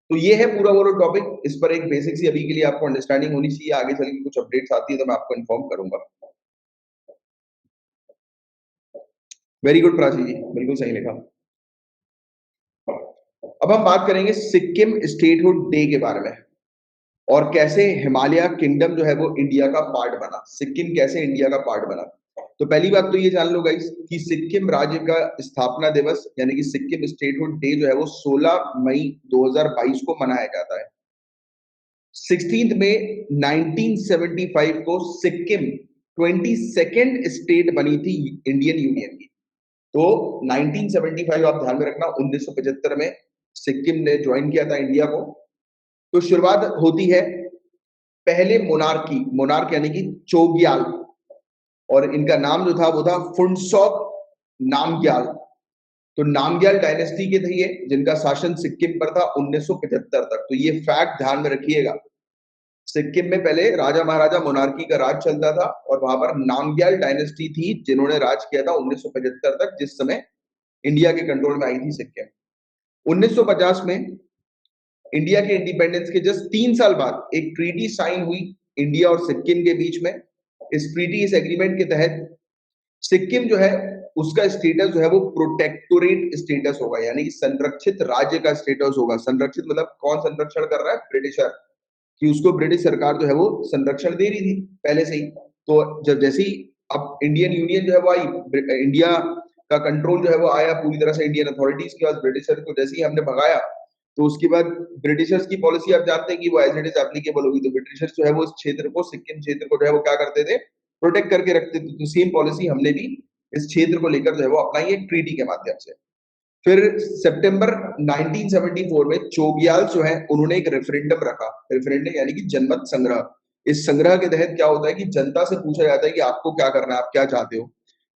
तो ये है पूरा वो टॉपिक। इस पर एक बेसिक सी अभी के लिए आपको अंडरस्टैंडिंग होनी चाहिए, आगे चल के कुछ अपडेट्स आती है तो मैं आपको इन्फॉर्म करूंगा। वेरी गुड प्राची जी, बिल्कुल सही लिखा। अब हम बात करेंगे सिक्किम स्टेटहुड डे के बारे में और कैसे हिमालय किंगडम जो है वो इंडिया का पार्ट बना, सिक्किम कैसे इंडिया का पार्ट बना। तो पहली बात तो ये जान लो गाइस कि सिक्किम राज्य का स्थापना दिवस यानी कि सिक्किम स्टेटहुड डे जो है वो 16 मई 2022 को मनाया जाता है। 16 मई 1975 को सिक्किम 22nd स्टेट बनी थी इंडियन यूनियन की। तो 1975 आप ध्यान में रखना, 1975 में सिक्किम ने ज्वाइन किया था इंडिया को। तो शुरुआत होती है पहले मोनार्क यानी कि चोग्याल, और इनका नाम जो था वो था फुनसोक नामग्याल। तो नामग्याल डायनेस्टी के थे ये, जिनका शासन सिक्किम पर था 1975 तक। तो ये फैक्ट ध्यान में रखिएगा, सिक्किम में पहले राजा महाराजा मोनार्की का राज चलता था और वहां पर नामग्याल डायनेस्टी थी जिन्होंने राज किया था 1975 तक, जिस समय इंडिया के कंट्रोल में आई थी सिक्किम। 1950 में इंडिया के इंडिपेंडेंस के जस्ट 3 साल बाद एक ट्रीटी साइन हुई इंडिया और सिक्किम के बीच में। इस एग्रीमेंट के तहत सिक्किम जो है उसका स्टेटस जो है वो प्रोटेक्टोरेट स्टेटस होगा, यानी कि संरक्षित राज्य का स्टेटस होगा। संरक्षित मतलब कौन संरक्षण कर रहा है? ब्रिटिशर, कि उसको ब्रिटिश सरकार जो है वो संरक्षण दे रही थी पहले से ही। तो जब जैसे ही अब इंडियन यूनियन जो है वो आई, इंडिया का कंट्रोल जो है वो आया पूरी तरह से इंडियन अथॉरिटीज के पास, ब्रिटिशर को जैसे ही हमने भगाया तो उसके बाद ब्रिटिशर्स की पॉलिसी आप जानते हैं कि वो एज इट इज एप्लीकेबल होगी। तो ब्रिटिशर्स जो है वो इस क्षेत्र को, सिक्किम क्षेत्र को जो है वो क्या करते थे? प्रोटेक्ट करके रखते थे। तो सेम पॉलिसी हमने भी इस क्षेत्र को लेकर जो है वो अपनाई एक ट्रीटी के माध्यम से। फिर सितंबर 1974 में चोग्याल जो है उन्होंने एक रेफरेंडम रखा। रेफरेंडम यानी कि जनमत संग्रह। इस संग्रह के तहत क्या होता है कि जनता से पूछा जाता है कि आपको क्या करना है, आप क्या चाहते हो।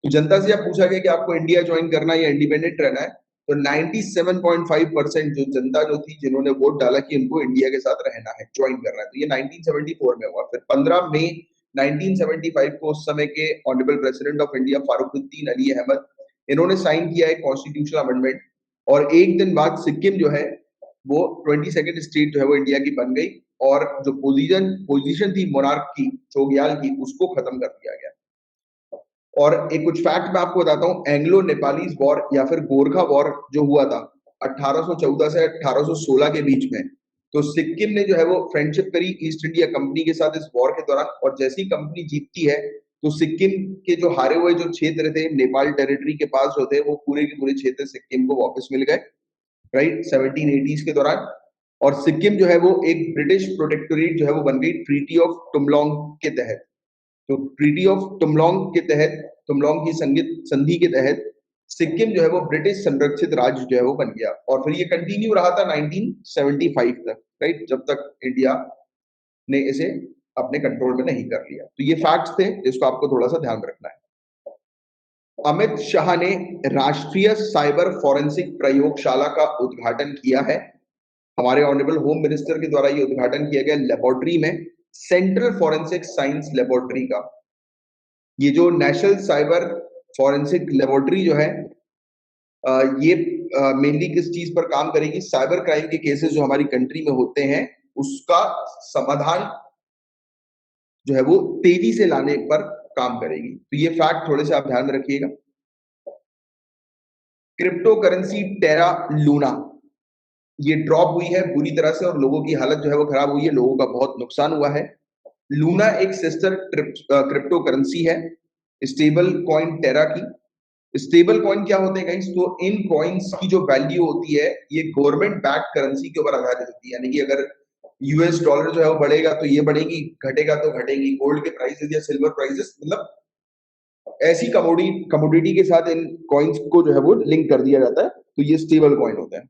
तो जनता से जब पूछा गया कि आपको इंडिया ज्वाइन करना है या इंडिपेंडेंट रहना है, तो 97.5% जो जनता जो थी जिन्होंने वोट डाला कि उनको इंडिया के साथ रहना है, ज्वाइन करना है। तो ये 1974 में हुआ। फिर 15 मई 1975 को उस समय के honourable president of India Fakhruddin Ali Ahmed, इन्होंने साइन किया है कॉन्स्टिट्यूशनल अमेंडमेंट, और एक दिन बाद सिक्किम जो है वो 22nd स्टेट जो है वो इंडिया की बन गई, और जो पोजीशन थी मोनार्क की, चोग्याल की, उसको खत्म कर दिया गया। और एक कुछ फैक्ट मैं आपको बताता हूँ, एंग्लो नेपालीज वॉर या फिर गोरखा वॉर जो हुआ था 1814 से 1816 के बीच में, तो सिक्किम ने जो है वो फ्रेंडशिप करी ईस्ट इंडिया कंपनी के साथ इस वॉर के दौरान, और जैसी कंपनी जीतती है तो सिक्किम के जो हारे हुए जो क्षेत्र थे नेपाल टेरिटरी के पास जो थे, वो पूरे के पूरे क्षेत्र सिक्किम को वापस मिल गए, राइट, 1780s के दौरान। और सिक्किम जो है वो एक ब्रिटिश प्रोटेक्टोरेट जो है वो बन गई ट्रीटी ऑफ टुमलोंग के तहत। तो ट्रीटी ऑफ टुमलोंग के तहत, टुमलोंग की संगीत संधि के तहत सिक्किम जो है वो ब्रिटिश संरक्षित राज्य जो है वो बन गया, और फिर ये कंटिन्यू रहा था 1975 तक, राइट, जब तक इंडिया ने इसे अपने कंट्रोल में नहीं कर लिया। तो ये फैक्ट्स थे जिसको आपको थोड़ा सा ध्यान रखना है। अमित शाह ने राष्ट्रीय साइबर फॉरेंसिक प्रयोगशाला का उद्घाटन किया है। हमारे ऑनरेबल होम मिनिस्टर के द्वारा ये उद्घाटन किया गया लेबोरेटरी में, सेंट्रल फॉरेंसिक साइंस लेबोरेटरी का। ये जो नेशनल साइबर फॉरेंसिक लेबोरेटरी जो है ये मेनली किस चीज पर काम करेगी? साइबर क्राइम के केसेस जो हमारी कंट्री में होते हैं उसका समाधान जो है वो तेजी से लाने पर काम करेगी। तो ये फैक्ट थोड़े से आप ध्यान में रखिएगा। क्रिप्टो करेंसी टेरा लूना ये ड्रॉप हुई है बुरी तरह से, और लोगों की हालत जो है वो खराब हुई है, लोगों का बहुत नुकसान हुआ है। लूना एक सिस्टर क्रिप्टो करेंसी है स्टेबल कॉइन टेरा की। स्टेबल कॉइन क्या होते हैं गाइस? तो इन कॉइन्स की जो वैल्यू होती है ये गवर्नमेंट बैक्ड करेंसी के ऊपर आधारित होती है, यानी कि अगर यूएस डॉलर जो है वो बढ़ेगा तो ये बढ़ेगी, घटेगा तो घटेगी। गोल्ड के प्राइसेस या सिल्वर प्राइसेस, मतलब ऐसी कमोडिटी के साथ इन कॉइन्स को जो है वो लिंक कर दिया जाता है, तो ये स्टेबल कॉइन होते हैं।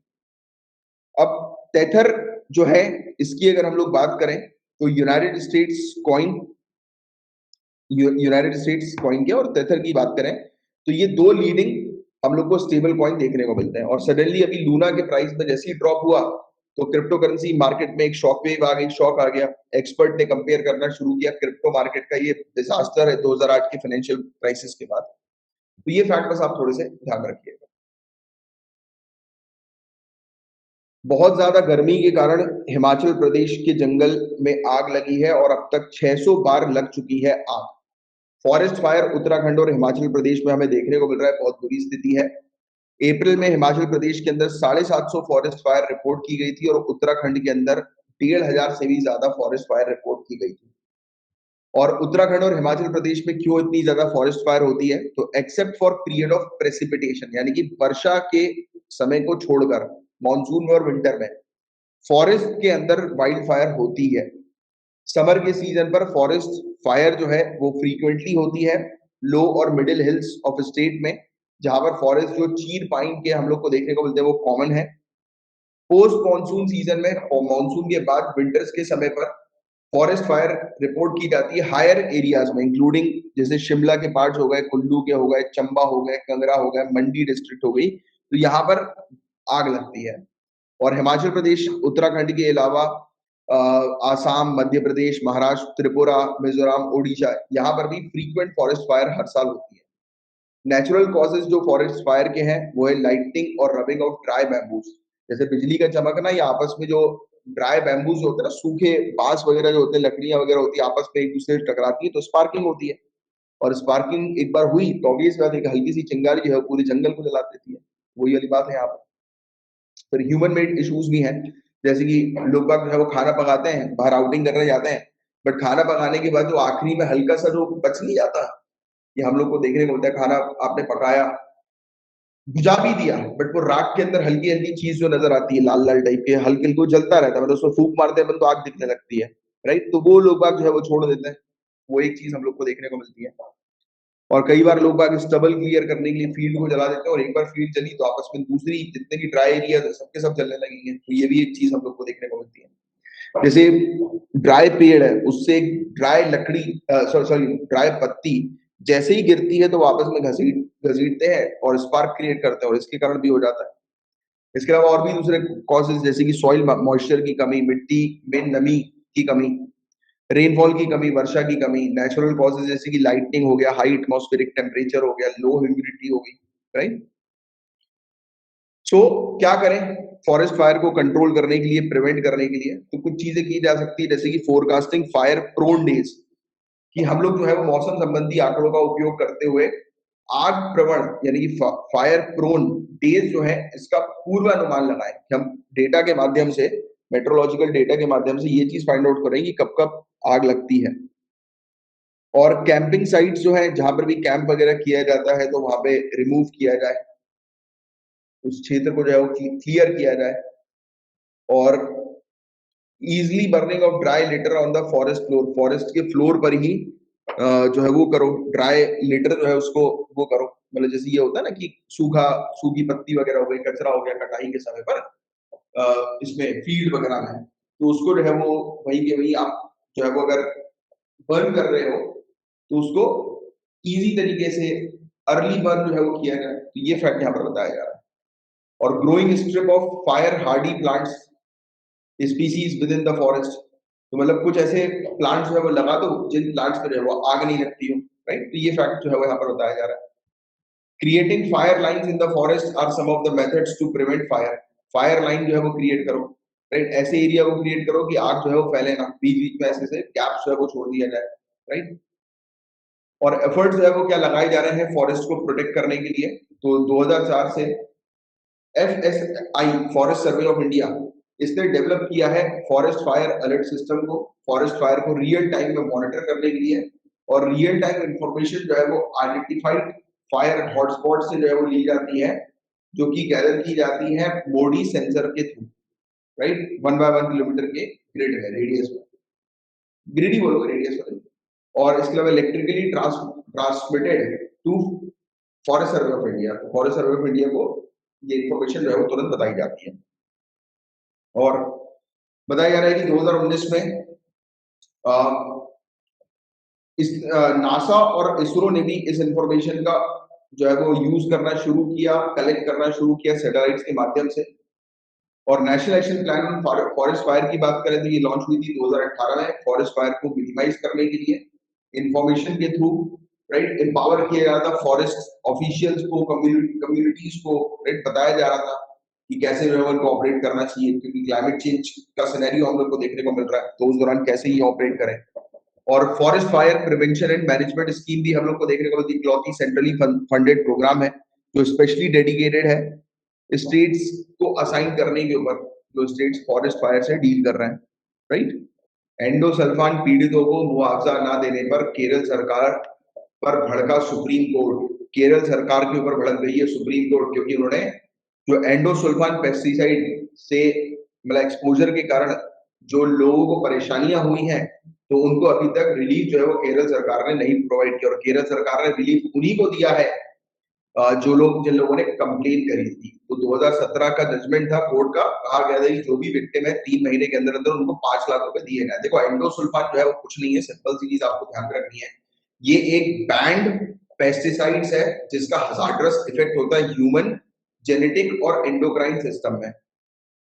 अब टेथर जो है इसकी अगर हम लोग बात करें तो यूनाइटेड स्टेट्स कॉइन की, और टेथर की बात करें तो ये दो लीडिंग हम लोग को स्टेबल कॉइन देखने को मिलते हैं। और सडनली अभी लूना के प्राइस में जैसे ही ड्रॉप हुआ तो क्रिप्टो करेंसी मार्केट में एक शॉक वेव आ गई, शॉक आ गया। एक्सपर्ट ने कंपेयर करना शुरू किया क्रिप्टो मार्केट का ये डिजास्टर है 2008 के फाइनेंशियल क्राइसिस के बाद। तो ये फैक्ट बस आप थोड़े से ध्यान रखिएगा। बहुत ज्यादा गर्मी के कारण हिमाचल प्रदेश के जंगल में आग लगी है और अब तक 600 बार लग चुकी है आग। फॉरेस्ट फायर उत्तराखंड और हिमाचल प्रदेश में हमें देखने को मिल रहा है, बहुत बुरी स्थिति है। अप्रैल में हिमाचल प्रदेश के अंदर 750 फॉरेस्ट फायर रिपोर्ट की गई थी और उत्तराखंड के अंदर 1500 से भी ज्यादा फॉरेस्ट फायर रिपोर्ट की गई थी। और उत्तराखंड और हिमाचल प्रदेश में क्यों इतनी ज्यादा फॉरेस्ट फायर होती है? तो except for period of precipitation, यानी कि वर्षा के समय को छोड़कर मॉनसून और विंटर में फॉरेस्ट के अंदर वाइल्ड फायर होती है। समर के सीजन पर फॉरेस्ट फायर जो है वो फ्रीक्वेंटली होती है लो और मिडिल हिल्स ऑफ स्टेट में, जहां पर फॉरेस्ट जो चीर पाइन के हम लोग को देखने को मिलते हैं वो कॉमन है। पोस्ट मॉनसून सीजन में और मॉनसून के बाद विंटर्स के समय पर फॉरेस्ट फायर रिपोर्ट की जाती है हायर एरियाज में, इंक्लूडिंग जैसे शिमला के पार्ट्स हो गए, कुल्लू के हो गए, चंबा हो गए, कंगरा हो गए, मंडी डिस्ट्रिक्ट हो गई, तो यहाँ पर आग लगती है। और हिमाचल प्रदेश उत्तराखंड के अलावा आसाम, मध्य प्रदेश, महाराष्ट्र, त्रिपुरा, मिजोरम, ओडिशा, यहाँ पर भी फ्रीक्वेंट फॉरेस्ट फायर हर साल होती है। नेचुरल कॉजेज जो फॉरेस्ट फायर के हैं वो है लाइटनिंग और रबिंग ऑफ ड्राई बैम्बूज, जैसे बिजली का चमकना या आपस में जो ड्राई बैम्बूज होते हैं ना, सूखे बांस वगैरह जो होते हैं, लकड़ियां वगैरह होती है, आपस में एक दूसरे से टकराती है तो स्पार्किंग होती है। और स्पार्किंग एक बार हुई तो ऑब्वियस बात है कि हल्की सी चिंगारी जो है पूरे जंगल को जला देती है। वही वाली बात है यहाँ पर। फिर ह्यूमन मेड इश्यूज भी हैं, जैसे कि लोग बाग जो है वो खाना पकाते हैं, बाहर आउटिंग करने जाते हैं, बट खाना पकाने के बाद जो आखिरी में हल्का सा जो बच नहीं जाता, ये हम लोग को देखने को मिलता है। खाना आपने पकाया, बुझा भी दिया, बट वो राख के अंदर हल्की हल्की चीज जो नजर आती है, लाल लाल टाइप के, हल्के हल्के वो जलता रहता है, मतलब उसको फूंक मारते हैं तो आग दिखने लगती है, राइट? तो वो लोग बाग जो है वो छोड़ देते हैं। वो एक चीज हम लोग को देखने को मिलती है। और कई बार लोग बाग स्टबल क्लियर करने के लिए फील्ड को जला देते हैं, और एक बार फील्ड जली तो आपस में दूसरी जितने भी ड्राई एरिया सबके सब जलने लगेंगे, तो ये भी एक चीज हम लोग को देखने को मिलती है। जैसे ड्राई पेड़ है, उससे ड्राई लकड़ी, सॉरी ड्राई पत्ती जैसे ही गिरती है तो वो आपस में घसीटते हैं और स्पार्क क्रिएट करते हैं, और इसके कारण भी हो जाता है। इसके अलावा और भी दूसरे कॉजेज, जैसे कि सॉइल मॉइस्चर की कमी, मिट्टी में नमी की कमी, रेनफॉल की कमी, वर्षा की कमी, नेचुरल कॉजेज जैसे कि लाइटनिंग हो गया, हाई एटमॉस्फेरिक टेम्परेचर हो गया, लो ह्यूमिडिटी हो गई, राइट? सो क्या करें फॉरेस्ट फायर को कंट्रोल करने के लिए, प्रिवेंट करने के लिए? तो कुछ चीजें की जा सकती है, जैसे कि फोरकास्टिंग फायर प्रोन डेज, कि हम लोग जो है वो मौसम संबंधी आंकड़ों का उपयोग करते हुए आग प्रवण यानी कि फायर प्रोन डेज जो है इसका पूर्वानुमान लगाएं, कि हम डेटा के माध्यम से, मेट्रोलॉजिकल डेटा के माध्यम से ये चीज फाइंड आउट करें कि कब कब आग लगती है। और कैंपिंग साइट्स जो है, जहां पर भी कैंप वगैरह किया जाता है, तो वहां पे रिमूव किया जाए, उस क्षेत्र को जो है वो क्लियर किया जाए। और easily burning of dry litre on the forest floor, forest के फ्लोर पर ही जो है वो करो, ड्राई लिटर जो है उसको वो करो, मतलब जैसे ये होता है ना कि सूखी पत्ती वगैरह हो गई, कचरा हो गया कटाई के समय पर, इसमें फील्ड वगैरह में, तो उसको जो है वो वहीं के वहीं आप जो है वो अगर बर्न कर रहे हो तो उसको इजी तरीके से अर्ली बर्न जो है वो किया जाए, तो ये फैक्ट यहाँ पर बताया जा रहा है। और growing strip of fire Hardy plants species with in the forest, तो मतलब कुछ ऐसे प्लांट्स जो है वो लगा दो जिन प्लांट्स पे जो है वो आग नहीं लगती हो, राइट? तो ये फैक्ट जो है वो यहाँ पर बताया जा रहा है। Creating fire lines in the forest are some of the methods to prevent fire, fire line जो है वो क्रिएट करो, राइट? ऐसे एरिया को क्रिएट करो कि आग जो है वो फैले ना, बीच बीच में ऐसे गैप्स जो है वो छोड़ दिया जाए, राइट? और एफर्ट्स जो है वो क्या लगाए जा रहे हैं फॉरेस्ट को प्रोटेक्ट करने के लिए? तो 2004 से FSI forest survey of India, इसने डेवलप किया है फॉरेस्ट फायर अलर्ट सिस्टम को, फॉरेस्ट फायर को रियल टाइम में मॉनिटर करने के लिए, और रियल टाइम इंफॉर्मेशन जो है वो आइडेंटिफाइड फायर हॉटस्पॉट से जो है वो ली जाती है, जो कि गैदर की जाती है मोडी सेंसर के थ्रू, राइट? 1 by 1 किलोमीटर के ग्रिड है, रेडियस में, ग्रिड ही बोलोगे, रेडियस में। और इसके अलावा electrically transmitted to forest survey of India, तो फॉरेस्ट सर्वे ऑफ इंडिया को ये इंफॉर्मेशन जो है वो तुरंत बताई जाती है। और बताया जा रहा है कि 2019 में इस नासा और इसरो ने भी इस इंफॉर्मेशन का जो है वो यूज करना शुरू किया, कलेक्ट करना शुरू किया सैटेलाइट्स के माध्यम से। और national action plan on forest fire की बात करें तो ये लॉन्च हुई थी 2018 में, फॉरेस्ट फायर को मिनिमाइज करने के लिए इंफॉर्मेशन के थ्रू, राइट? एम्पावर किया जा रहा था फॉरेस्ट ऑफिशियल्स को, कम्युनिटीज को, राइट? बताया जा रहा था कि कैसे जो है उनको ऑपरेट करना चाहिए, क्योंकि क्लाइमेट चेंज का सिनेरियो हम लोग को देखने को मिल रहा है, तो उस दौरान कैसे ही ऑपरेट करें। और forest fire prevention and management scheme भी हम लोग को देखने को मिलती है। इकलौती सेंट्रली फंडेड प्रोग्राम है जो स्पेशली डेडिकेटेड है स्टेट्स को असाइन करने के ऊपर, जो स्टेट्स फॉरेस्ट फायर से डील कर रहे हैं, राइट। एंडोसल्फान पीड़ितों को मुआवजा ना देने पर केरल सरकार पर भड़का सुप्रीम कोर्ट। केरल सरकार के ऊपर भड़क गई है सुप्रीम कोर्ट, क्योंकि उन्होंने जो एंडोसल्फान पेस्टिसाइड से मतलब एक्सपोजर के कारण जो लोगों को परेशानियां हुई हैं, तो उनको अभी तक रिलीफ जो है वो केरल सरकार ने नहीं प्रोवाइड किया। और केरल सरकार ने रिलीफ उन्हीं को दिया है जिन लोगों ने कंप्लेन करी थी। तो 2017 का जजमेंट था कोर्ट का, कहा गया था कि जो भी विक्टिम है 3 महीने के अंदर अंदर उनको 5 लाख रुपए दिए गए। देखो एंडोसल्फान जो है वो कुछ नहीं है, सिंपल सी चीज आपको ध्यान रखनी है, ये एक बैंड पेस्टिसाइड्स है जिसका हजार्डस इफेक्ट होता है ह्यूमन जेनेटिक और एंडोक्राइन सिस्टम में,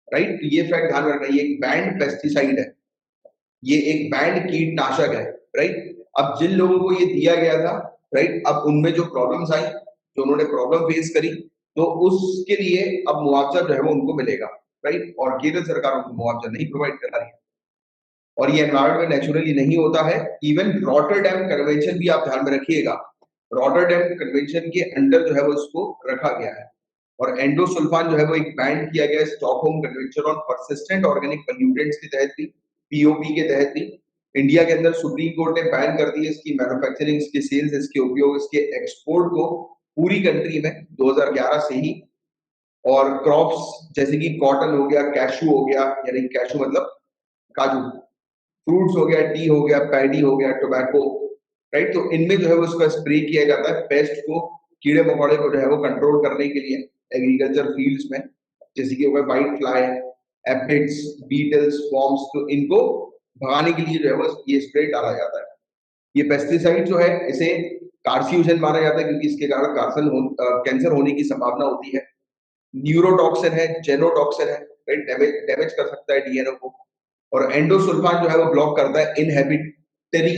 राइट। तो ये फैक्ट ध्यान रखना, ये एक बैंड पेस्टिसाइड है, ये एक बैंड कीटनाशक है, राइट। अब जिन लोगों को ये दिया गया था, राइट, अब उनमें जो प्रॉब्लम्स आई, जो उन्होंने प्रॉब्लम फेस करी, तो उसके लिए अब मुआवजा जो है वो उनको मिलेगा, राइट। और केंद्र सरकार उनको मुआवजा नहीं प्रोवाइड कर रही है, और ये एनवायरमेंट में नेचुरली नहीं होता है। इवन रॉटरडैम कन्वेंशन भी आप ध्यान में रखिएगा, रॉटरडैम कन्वेंशन के अंडर जो है वो इसको रखा गया है। और एंडोसल्फान जो है वो एक बैन किया गया है Stockholm convention on persistent organic pollutants के तहत भी, पीओपी के तहत भी। इंडिया के अंदर सुप्रीम कोर्ट ने बैन कर दी है इसकी मैन्युफैक्चरिंग, इसके सेल्स, इसके उपयोग, इसके एक्सपोर्ट को पूरी कंट्री में 2011 से ही। और क्रॉप्स जैसे कि कॉटन हो गया, कैशू हो गया, यानी कैशू मतलब काजू, फ्रूट्स हो गया, टी हो गया, पैडी हो गया, टोबैको, राइट। तो इनमें जो है वो उसका स्प्रे किया जाता है पेस्ट को, कीड़े मकोड़े को जो है वो कंट्रोल करने के लिए एग्रीकल्चर फील्ड्स में, जैसे कि हो गया white fly, aphids, beetles, worms, तो इनको भगाने के लिए जो है वो ये स्प्रे डाला जाता है। ये पेस्टिसाइड जो है इसे कार्सिनोजन माना जाता है क्योंकि इसके कारण कैंसर होने की संभावना होती है। न्यूरोटॉक्सिन है, जेनोटॉक्सिन है, राइट, डैमेज कर सकता है डीएनए को। और एंडोसल्फान जो है वो ब्लॉक करता है inhibitory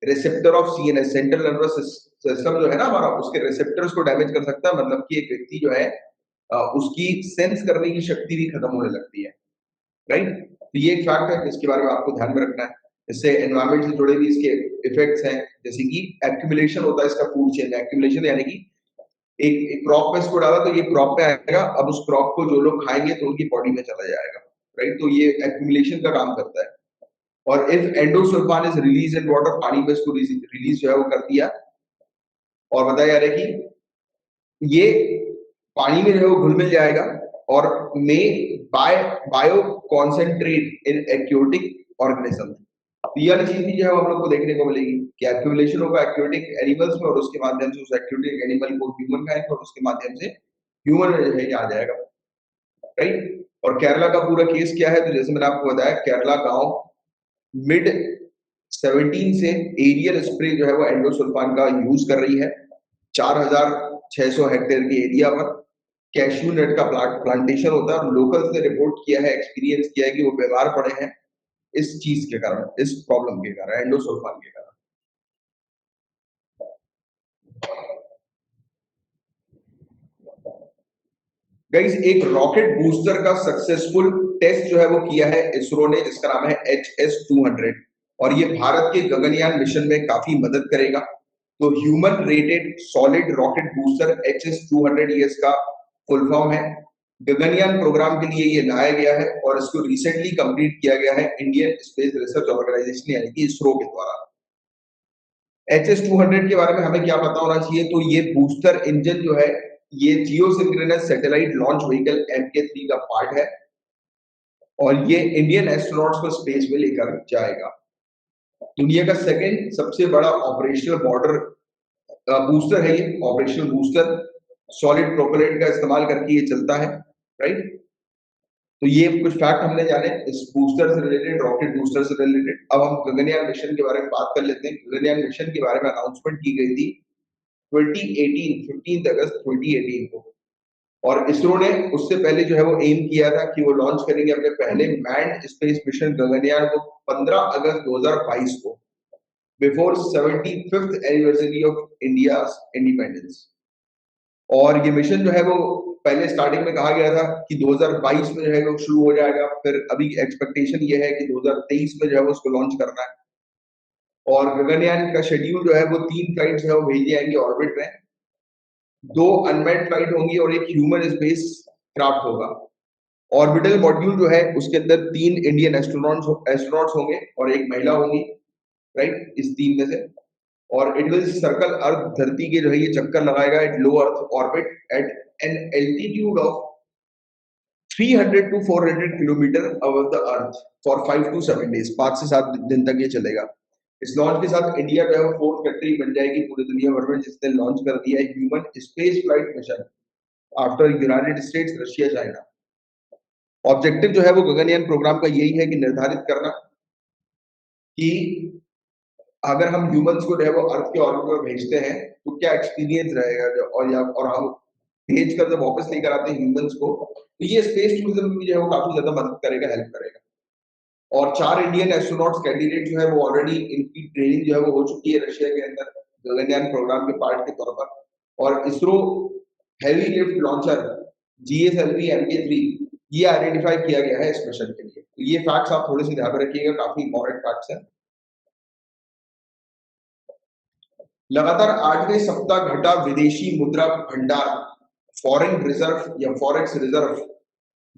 receptor of CNS, central nervous system जो है ना हमारा, उसके रिसेप्टर्स को डैमेज कर सकता है। मतलब कि एक व्यक्ति जो है उसकी सेंस करने की शक्ति भी खत्म होने लगती है, राइट। तो ये एक फैक्ट है जिसके बारे में आपको ध्यान में रखना है। इससे एनवायरमेंट से जुड़े भी इसके इफेक्ट्स हैं, जैसे कि एक्यूमुलेशन होता है इसका फूड चेन में। एक्यूमुलेशन यानी कि एक क्रॉप में इसको डाला तो ये क्रॉप पे आएगा, अब उस क्रॉप को जो लोग खाएंगे तो उनकी बॉडी में चला जाएगा, राइट। तो ये एक्यूमुलेशन का काम करता है। और if endosulfan is release in water, पानी में इसको रिलीज जो है वो कर दिया, और बताया जा रहा है कि ये पानी में जो है वो घुल मिल जाएगा और मे बायो कॉन्सेंट्रेट इन एक्योटिक ऑर्गेनिज्म। तो ये वाली चीज भी जो है हम लोग को देखने को मिलेगी कि एक्यूमुलेशन होगा एक्योटिक एनिमल्स में, और उसके माध्यम से उस एक्योटिक एनिमल को ह्यूमन खाएंगे और उसके माध्यम से ह्यूमन में जो है ये आ जाएगा, राइट। और केरला का पूरा केस क्या है, तो जैसे मैंने आपको बताया, केरला गांव मिड 17 से एरियल स्प्रे जो है वो एंडोसल्फान का यूज कर रही है 4600 हेक्टेयर के एरिया पर। कैशू नट का प्लांटेशन होता है, और लोकल्स ने रिपोर्ट किया है, एक्सपीरियंस किया है कि वो बीमार पड़े हैं इस चीज के कारण, इस प्रॉब्लम के कारण, एंडोसल्फान के कारण। गाइस एक रॉकेट बूस्टर का सक्सेसफुल टेस्ट जो है वो किया है इसरो ने, जिसका नाम है HS-200, और ये भारत के गगनयान मिशन में काफी मदद करेगा। तो human rated solid rocket booster HS-200 ये इसका फुल फॉर्म है। गगनयान प्रोग्राम के लिए ये लाया गया है और इसको रिसेंटली कंप्लीट किया गया है इंडियन स्पेस रिसर्च ऑर्गेनाइजेशन यानी कि इसरो के द्वारा। HS-200 के बारे में हमें क्या पता होना चाहिए, तो ये बूस्टर इंजन जो है ये geosynchronous satellite launch vehicle MK3 का पार्ट है, और ये इंडियन एस्ट्रोनॉट्स को स्पेस में लेकर जाएगा। दुनिया का सेकंड सबसे बड़ा ऑपरेशनल बॉर्डर बूस्टर है ये, ऑपरेशनल बूस्टर सॉलिड प्रोपेलेंट का इस्तेमाल करके ये चलता है, राइट। तो ये कुछ फैक्ट हमने जाने इस बूस्टर से रिलेटेड, रॉकेट बूस्टर से रिलेटेड। अब हम गगनयान मिशन के बारे में बात कर लेते हैं। गगनयान मिशन के बारे में अनाउंसमेंट की गई थी 2018 15 अगस्त 2018 को, और इसरो ने उससे पहले जो है वो एम किया था कि वो लॉन्च करेंगे अपने पहले मैन्ड स्पेस मिशन गगनयान को 15 अगस्त 2022 को, before 75th anniversary of India independence. और ये मिशन जो है वो पहले स्टार्टिंग में कहा गया था कि 2022 में जो है वो शुरू हो जाएगा, फिर अभी एक्सपेक्टेशन ये है कि 2023 में जो है वो उसको लॉन्च करना है। और गगनयान का शेड्यूल जो है वो 3 फ्लाइट्स है वो भेजी जाएंगी ऑर्बिट में, 2 अनमैन्ड फ्लाइट होंगी और एक ह्यूमन स्पेस क्राफ्ट होगा। ऑर्बिटल मॉड्यूल जो है उसके अंदर 3 इंडियन एस्ट्रोनॉट्स होंगे और एक महिला होंगी, राइट, इस 3 में से। और इट विल सर्कल अर्थ, धरती के जो है ये चक्कर लगाएगा at low earth orbit at an altitude of 300 to 400 kilometre above the earth for 5 to 7 days, 5 से 7 दिन तक ये चलेगा। इस लॉन्च के साथ इंडिया जो है वो फोर्थ कंट्री बन जाएगी पूरी दुनिया भर में जिसने लॉन्च कर दिया है human space flight mission after United states, Russia, China. Objective जो है वो गगनयान प्रोग्राम का यही है कि निर्धारित करना कि अगर हम ह्यूमंस को जो है वो अर्थ के ऑर्बिट में भेजते हैं तो क्या एक्सपीरियंस रहेगा और हम भेज कर जब वापस लेकर आते हैं ह्यूमंस को, तो ये स्पेस टूरिज्म में जो है वो काफी ज्यादा मदद करेगा, हेल्प करेगा। और 4 इंडियन एस्ट्रोनॉट्स कैंडिडेट जो है वो ऑलरेडी इनकी ट्रेनिंग जो है वो हो चुकी है रशिया के अंदर गगनयान प्रोग्राम के पार्ट के तौर पर। और ISRO heavy lift launcher GSLV Mk3 ये आइडेंटिफाई किया गया है इस मिशन के लिए। तो ये फैक्ट्स आप थोड़े से ध्यान में रखिएगा, काफी इंपॉर्टेंट फैक्ट्स हैं। लगातार 8वें सप्ताह घटा विदेशी मुद्रा भंडार, फॉरेन रिजर्व या फॉरेक्स रिजर्व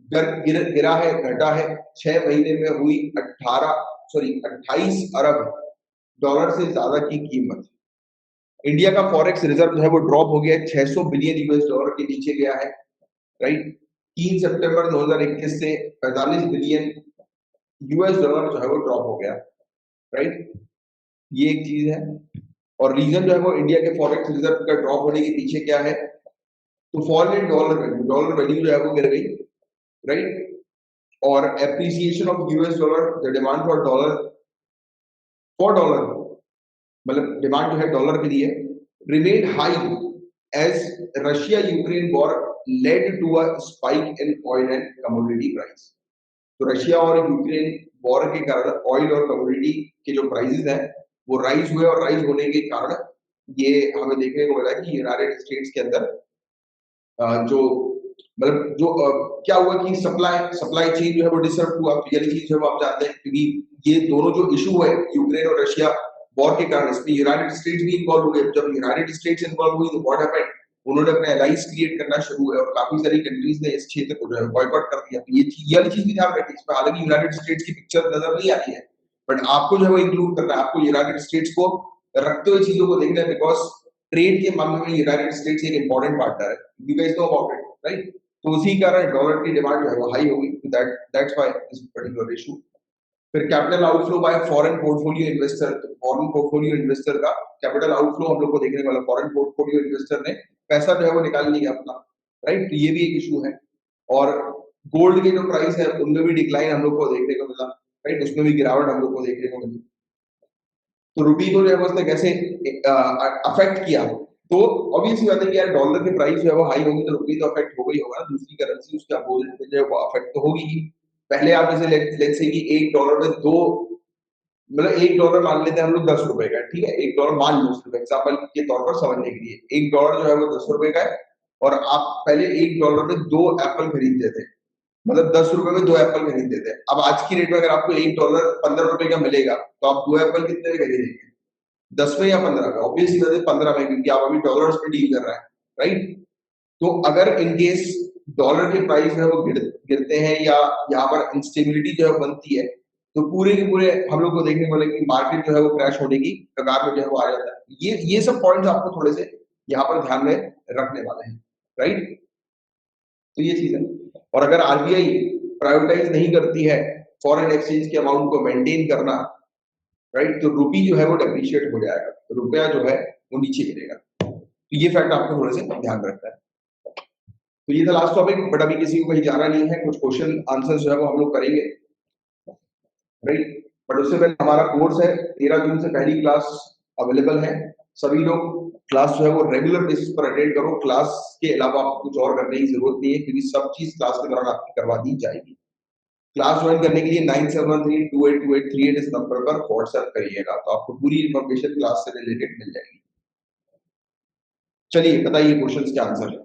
गिरा है, घटा है। 6 महीने में हुई 28 अरब डॉलर से ज्यादा की कीमत। इंडिया का फॉरेक्स रिजर्व जो है वो ड्रॉप हो गया है, 600 बिलियन यूएस डॉलर के नीचे गया है, राइट। 3 सितंबर 2021 से 45 बिलियन यूएस डॉलर जो है वो ड्रॉप हो गया, राइट। ये एक चीज है। और रीजन जो है वो इंडिया के फॉरेक्स रिजर्व का ड्रॉप होने के पीछे क्या है, तो फॉल इन डॉलर वैल्यू जो है वो गिर गई, राइट। और appreciation of US dollar, the demand for dollar मतलब डिमांड जो है डॉलर के लिए remain high as Russia Ukraine war led to a spike in oil and commodity price. तो रशिया और यूक्रेन वॉर के कारण ऑयल और कमोडिटी के जो प्राइसेस हैं वो राइज हुए और राइज होने के कारण ये हमें देखने को मिला कि यूनाइटेड स्टेट्स के अंदर जो मतलब जो क्या हुआ कि सप्लाई सप्लाई चेन जो है वो डिसरप्ट हुआ। तो ये चीज जो है वो आप जानते हैं क्योंकि ये दोनों जो इशू है यूक्रेन और रशिया वॉर के कारण, इसमें यूनाइटेड स्टेट्स भी इन्वॉल्व हो गए। जब यूनाइटेड स्टेट्स इन्वॉल्व हुई तो व्हाट हैपेंड, उन्होंने अपने एलाइज क्रिएट करना शुरू हुए और काफी सारी कंट्रीज ने इस क्षेत्र को जो है बॉयकॉट कर दिया। तो ये वाली चीज भी ध्यान रखें, इसमें हालांकि यूनाइटेड स्टेट्स की पिक्चर नजर नहीं आती है, बट आपको जो है वो इंक्लूड करना है, आपको यूनाइटेड स्टेट्स को रखते हुए चीजों को देखना है, बिकॉज ट्रेड के मामले में यूनाइटेड स्टेट्स एक इंपॉर्टेंट पार्टनर है। You guys know about it, right. तो उसी कारण डॉलर की डिमांड जो है वो हाई होगी, that's why this particular issue. फिर capital outflow by foreign portfolio investor, तो फॉरेन पोर्टफोलियो इन्वेस्टर का कैपिटल आउटफ्लो हम लोग को देखने वाला, फॉरेन पोर्टफोलियो इन्वेस्टर ने पैसा जो है वो निकाल लिया अपना, राइट। तो ये भी एक इशू है। और गोल्ड के जो प्राइस है उनमें भी डिक्लाइन हम लोग को देखने को मिला, राइट, उसमें भी गिरावट हम लोग को देखने को मिली। तो रुपी को जो है उसने कैसे अफेक्ट किया, तो ऑब्वियसली बात है कि यार डॉलर की प्राइस जो है वो हाई होगी तो रुपी तो अफेक्ट हो गई होगा, दूसरी करेंसी उसके अपोजिट में जो है वो अफेक्ट तो होगी ही। पहले आप जैसे लेट्स से कि $1 में दो, मतलब $1 मान लेते हैं हम लोग 10 रुपए का, ठीक है, $1 मान लो सिर्फ एग्जाम्पल के तौर पर समझने के लिए, $1 जो है वो 10 रुपए का है। और आप पहले $1 में 2 एप्पल खरीदते थे, मतलब 10 रुपए में 2 एप्पल खरीदते थे। अब आज की रेट में अगर आपको $1 15 रुपए का मिलेगा तो आप 2 एप्पल कितने में खरीदेंगे, 10 में या 15 में? ऑब्वियसली बात है 15 में, क्योंकि आप अभी डॉलर्स पे डील कर रहे हैं, राइट। तो अगर इन केस डॉलर के प्राइस है वो गिरते हैं या यहाँ पर इंस्टेबिलिटी जो है बनती है, तो पूरे के पूरे हम लोग को देखने को मिलेगा कि मार्केट जो है वो क्रैश होने की कगार में जो है वो आ जाता है। ये सब पॉइंट्स आपको थोड़े से यहाँ पर ध्यान में रखने वाले हैं, राइट। तो ये चीज है। और अगर आरबीआई प्रायोरिटाइज नहीं करती है फॉरेन एक्सचेंज के अमाउंट को मेंटेन करना, राइट, तो रुपी जो है वो डेप्रिशिएट हो जाएगा, तो रुपया जो है वो नीचे गिरेगा। तो ये फैक्ट आपको थोड़े से ध्यान रखना है। तो ये था लास्ट टॉपिक, बट अभी किसी को कहीं जाना नहीं है, कुछ क्वेश्चन आंसर जो है वो हम लोग करेंगे, राइट। बट उससे पहले हमारा कोर्स है 13 जून से पहली क्लास अवेलेबल है। सभी लोग क्लास जो है वो रेगुलर बेसिस पर अटेंड करो, क्लास के अलावा आपको कुछ और करने की जरूरत नहीं है क्योंकि सब चीज क्लास के दौरान आपकी करवा दी जाएगी। क्लास ज्वाइन करने के लिए 9713282838 इस नंबर पर व्हाट्सएप करिएगा, तो आपको पूरी इंफॉर्मेशन क्लास से रिलेटेड मिल जाएगी। चलिए बताइए क्वेश्चंस के आंसर।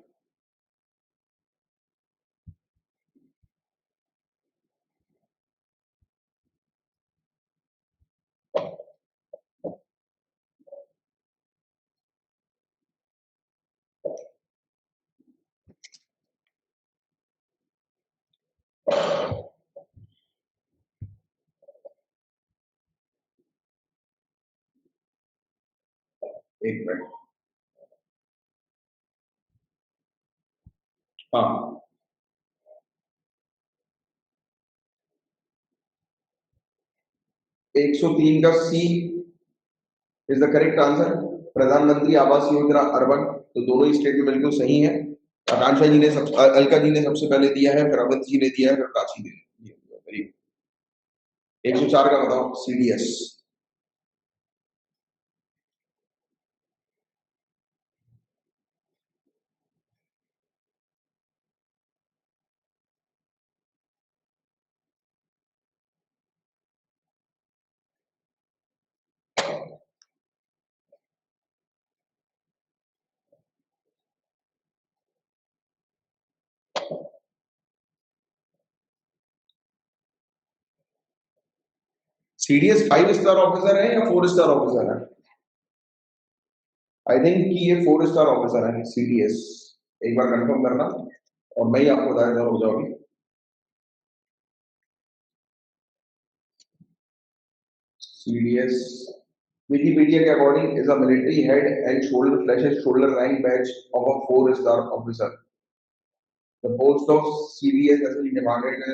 एक मिनट। हाँ, 103 का सी इज द करेक्ट आंसर। प्रधानमंत्री आवास योजना अर्बन, तो दोनों ही स्टेटमेंट बिल्कुल सही है। आकांक्षा जी ने अलका जी ने सबसे पहले दिया है, फिर अमित जी ने दिया है, फिर प्राची ने दिया। वेरी 104 का बताओ, सीडीएस। सीडीएस 5 स्टार ऑफिसर है या 4 स्टार ऑफिसर है? आई थिंक कि ये 4 स्टार ऑफिसर है सीडीएस। एक बार कंफर्म करना और मैं ही आपको बता देता हूँ, हो जाओगी। सीडीएस विकिपीडिया के according is a military head and shoulder flashes shoulder rank badge of a 4 star officer. The post of CDS as demanded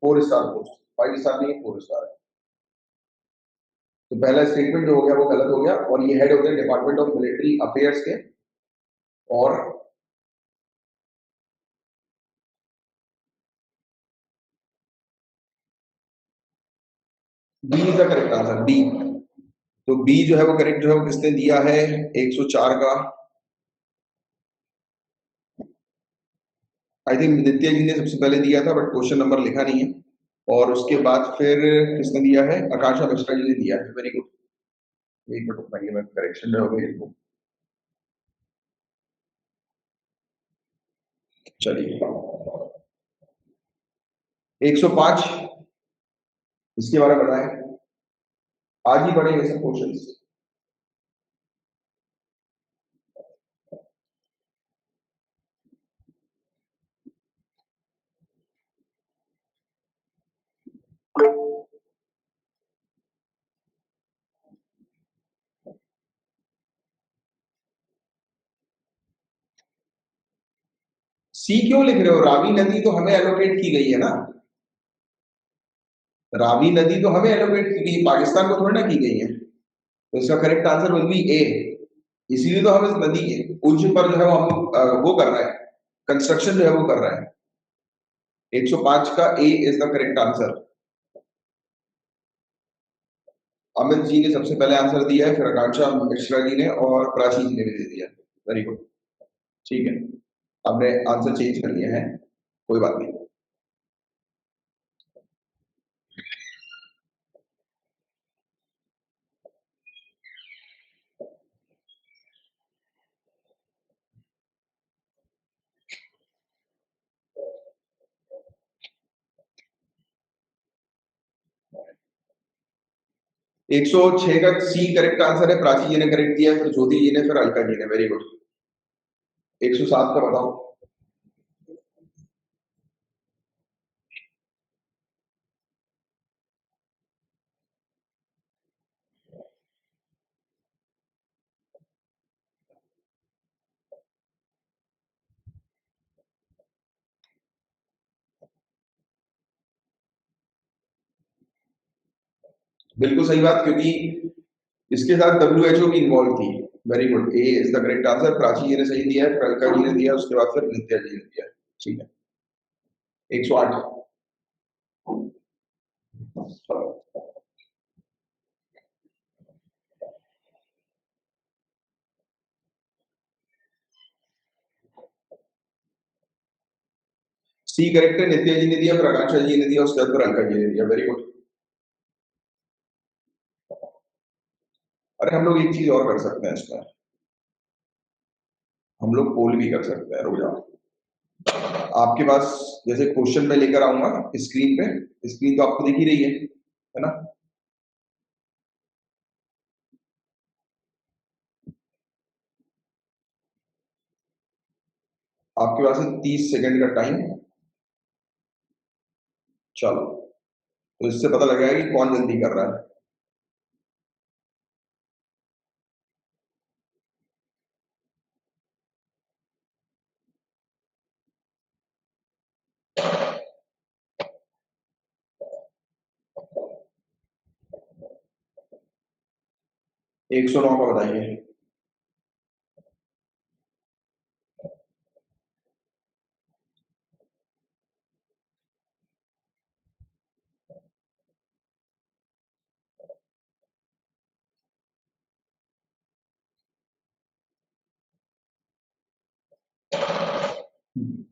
4 star post, 5 star नहीं, 4 स्टार है। तो पहला स्टेटमेंट जो हो गया वो गलत हो गया, और ये हेड होते हैं डिपार्टमेंट ऑफ मिलिट्री अफेयर्स के। और B is the correct answer, D. तो बी जो है वो करेक्ट जो है वो किसने दिया है? 104 का आई थिंक नित्या जी ने सबसे पहले दिया था, बट क्वेश्चन नंबर लिखा नहीं है। और उसके बाद फिर किसने दिया है? आकांक्षा मिश्रा जी ने दिया है। Very good. एक मिनट रुकना, मैं करेक्शन जो हो गई इनको। चलिए, 105 इसके बारे में बताएं। आज ही पढ़ेंगे सब क्वेश्चंस। सी क्यों लिख रहे हो? रावी नदी तो हमें एलोकेट की गई है ना। रावी नदी तो हमें एलोकेट की गई, पाकिस्तान को थोड़ी ना की गई है। तो इसका करेक्ट आंसर विल बी ए। इसीलिए तो हम इस नदी के उच्च पर जो है वो हम वो कर रहे हैं, कंस्ट्रक्शन जो है वो कर रहे हैं। 105 का A is the correct answer. Amit ji ने सबसे पहले आंसर दिया है, फिर आकांक्षा मिश्रा जी ने और प्राची जी ने भी दे दिया। Very good. ठीक है, हमने आंसर चेंज कर लिया है, कोई बात नहीं। 106 का सी करेक्ट आंसर है, प्राची जी ने करेक्ट दिया, फिर ज्योति जी ने, फिर अलका जी ने। Very good. 107 का बताओ। बिल्कुल सही बात, क्योंकि इसके साथ डब्ल्यूएचओ भी इन्वॉल्व थी। Very good, A is the correct answer. Prachi ji ने सही दिया है, फिर अलका जी ने दिया, उसके बाद फिर नित्या जी ने दिया। ठीक है, 108। सी करेक्ट है, नित्या जी ने दिया, फिर आकांक्षा जी ने दिया, उसके बाद फिर अलका जी ने दिया। Very good. अरे हम लोग एक चीज और कर सकते हैं इसमें, हम लोग पोल भी कर सकते हैं। रुक जाओ, आपके पास जैसे क्वेश्चन में लेकर आऊंगा स्क्रीन पे, स्क्रीन तो आपको दिख ही रही है ना? आपके पास है 30 सेकंड का टाइम। चलो, तो इससे पता लग जाएगा कि कौन जल्दी कर रहा है। 109 का बताइए।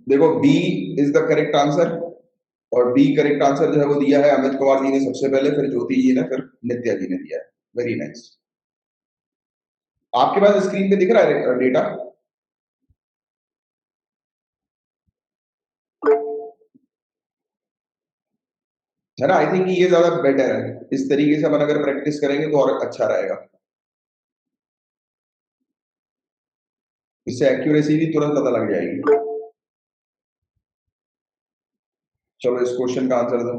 देखो B is the correct answer, और बी करेक्ट आंसर जो है वो दिया है अमित कुमार जी ने सबसे पहले, फिर ज्योति जी ने, फिर नित्या जी ने दिया है। Very nice. आपके पास स्क्रीन पे दिख रहा है डेटा? है ना? आई थिंक ये ज्यादा बेटर है, इस तरीके से अपन अगर प्रैक्टिस करेंगे तो और अच्छा रहेगा। इससे एक्यूरेसी भी तुरंत पता लग जाएगी। चलो इस क्वेश्चन का आंसर दो।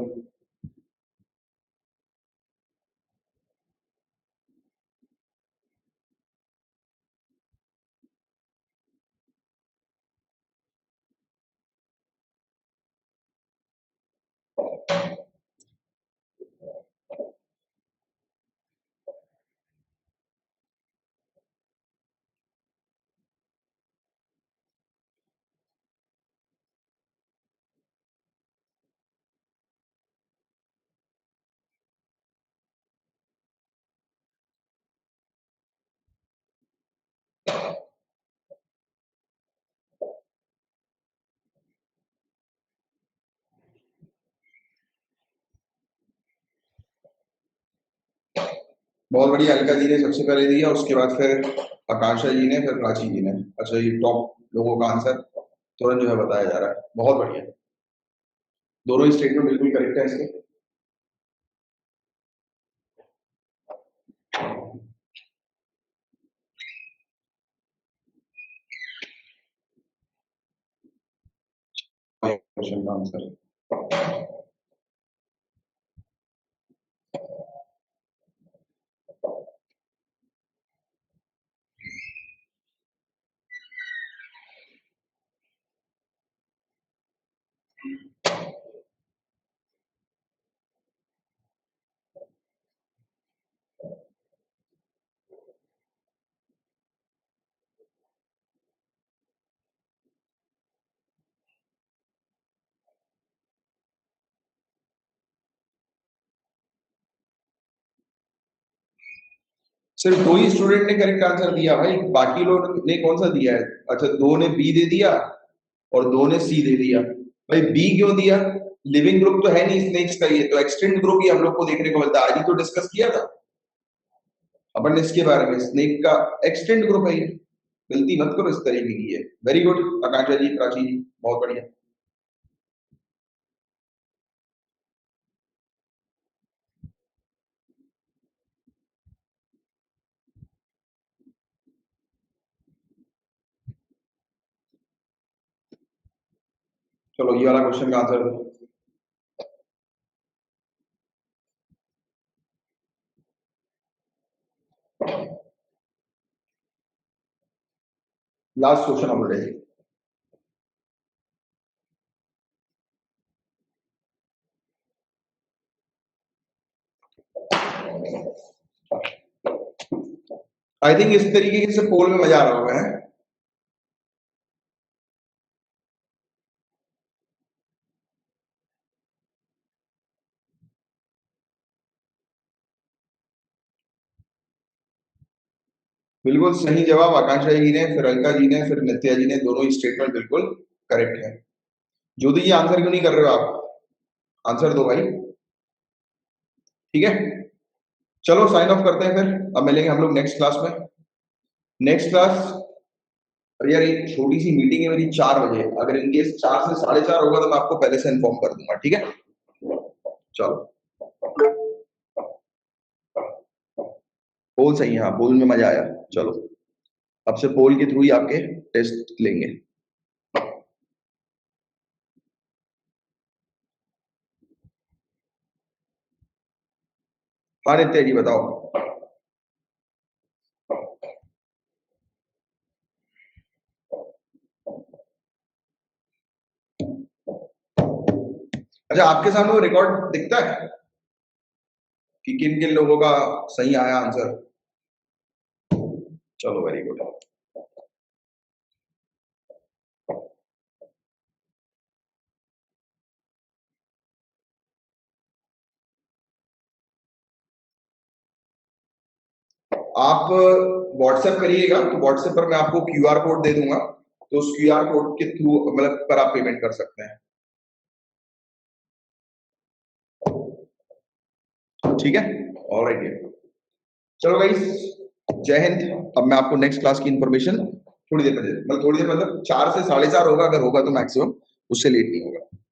बहुत बढ़िया, अलका जी ने सबसे पहले दिया, उसके बाद फिर आकांक्षा जी ने, फिर प्राची जी ने। अच्छा, ये टॉप लोगों का आंसर तुरंत जो है बताया जा रहा है। बहुत बढ़िया, दोनों ही स्टेटमेंट बिल्कुल करेक्ट है इसके। क्वेश्चन का आंसर। सिर्फ दो ही स्टूडेंट ने करेक्ट आंसर दिया भाई, बाकी लोग ने कौन सा दिया है? अच्छा, दो ने बी दे दिया और दो ने सी दे दिया। भाई बी क्यों दिया? लिविंग ग्रुप तो है नहीं स्नेक्स का, ये तो एक्सटेंड ग्रुप ही हम लोग को देखने को मिलता है, आज ही तो डिस्कस किया था अपन ने इसके बारे में, स्नेक का एक्सटेंड ग्रुप है ये। गलती मत करो इस तरीके की है। वेरी गुड आकांक्षा जी, प्राची जी, बहुत बढ़िया। चलो ये वाला क्वेश्चन का आंसर दो। Last question of the day. I think इस तरीके से पोल में मजा आ रहा होगा, है? बिल्कुल सही जवाब आकांक्षा जी ने, फिर अलका जी ने, फिर नित्या जी ने, दोनों ही स्टेटमेंट बिल्कुल करेक्ट है। ज्योति जी आंसर क्यों नहीं कर रहे हो आप? आंसर दो भाई। ठीक है, चलो साइन ऑफ करते हैं, फिर अब मिलेंगे हम लोग नेक्स्ट क्लास में। नेक्स्ट क्लास, यार एक छोटी सी मीटिंग है मेरी 4 बजे, अगर इनकेस 4 से 4:30 होगा तो मैं आपको पहले से इन्फॉर्म कर दूंगा, ठीक है? चलो, पोल सही है, हाँ पोल में मजा आया। चलो, अब से पोल के थ्रू ही आपके टेस्ट लेंगे। हाँ नित्या जी बताओ। अच्छा, आपके सामने वो रिकॉर्ड दिखता है कि किन किन लोगों का सही आया आंसर? चलो वेरी गुड। आप व्हाट्सएप करिएगा तो व्हाट्सएप पर मैं आपको क्यूआर कोड दे दूंगा, तो उस क्यूआर कोड के थ्रू मतलब पर आप पेमेंट कर सकते हैं। ठीक है, ऑलराइट। चलो गाइस, जय हिंद। अब मैं आपको नेक्स्ट क्लास की इंफॉर्मेशन थोड़ी देर में मतलब 4 से 4:30 होगा, अगर होगा तो मैक्सिमम, उससे लेट नहीं होगा।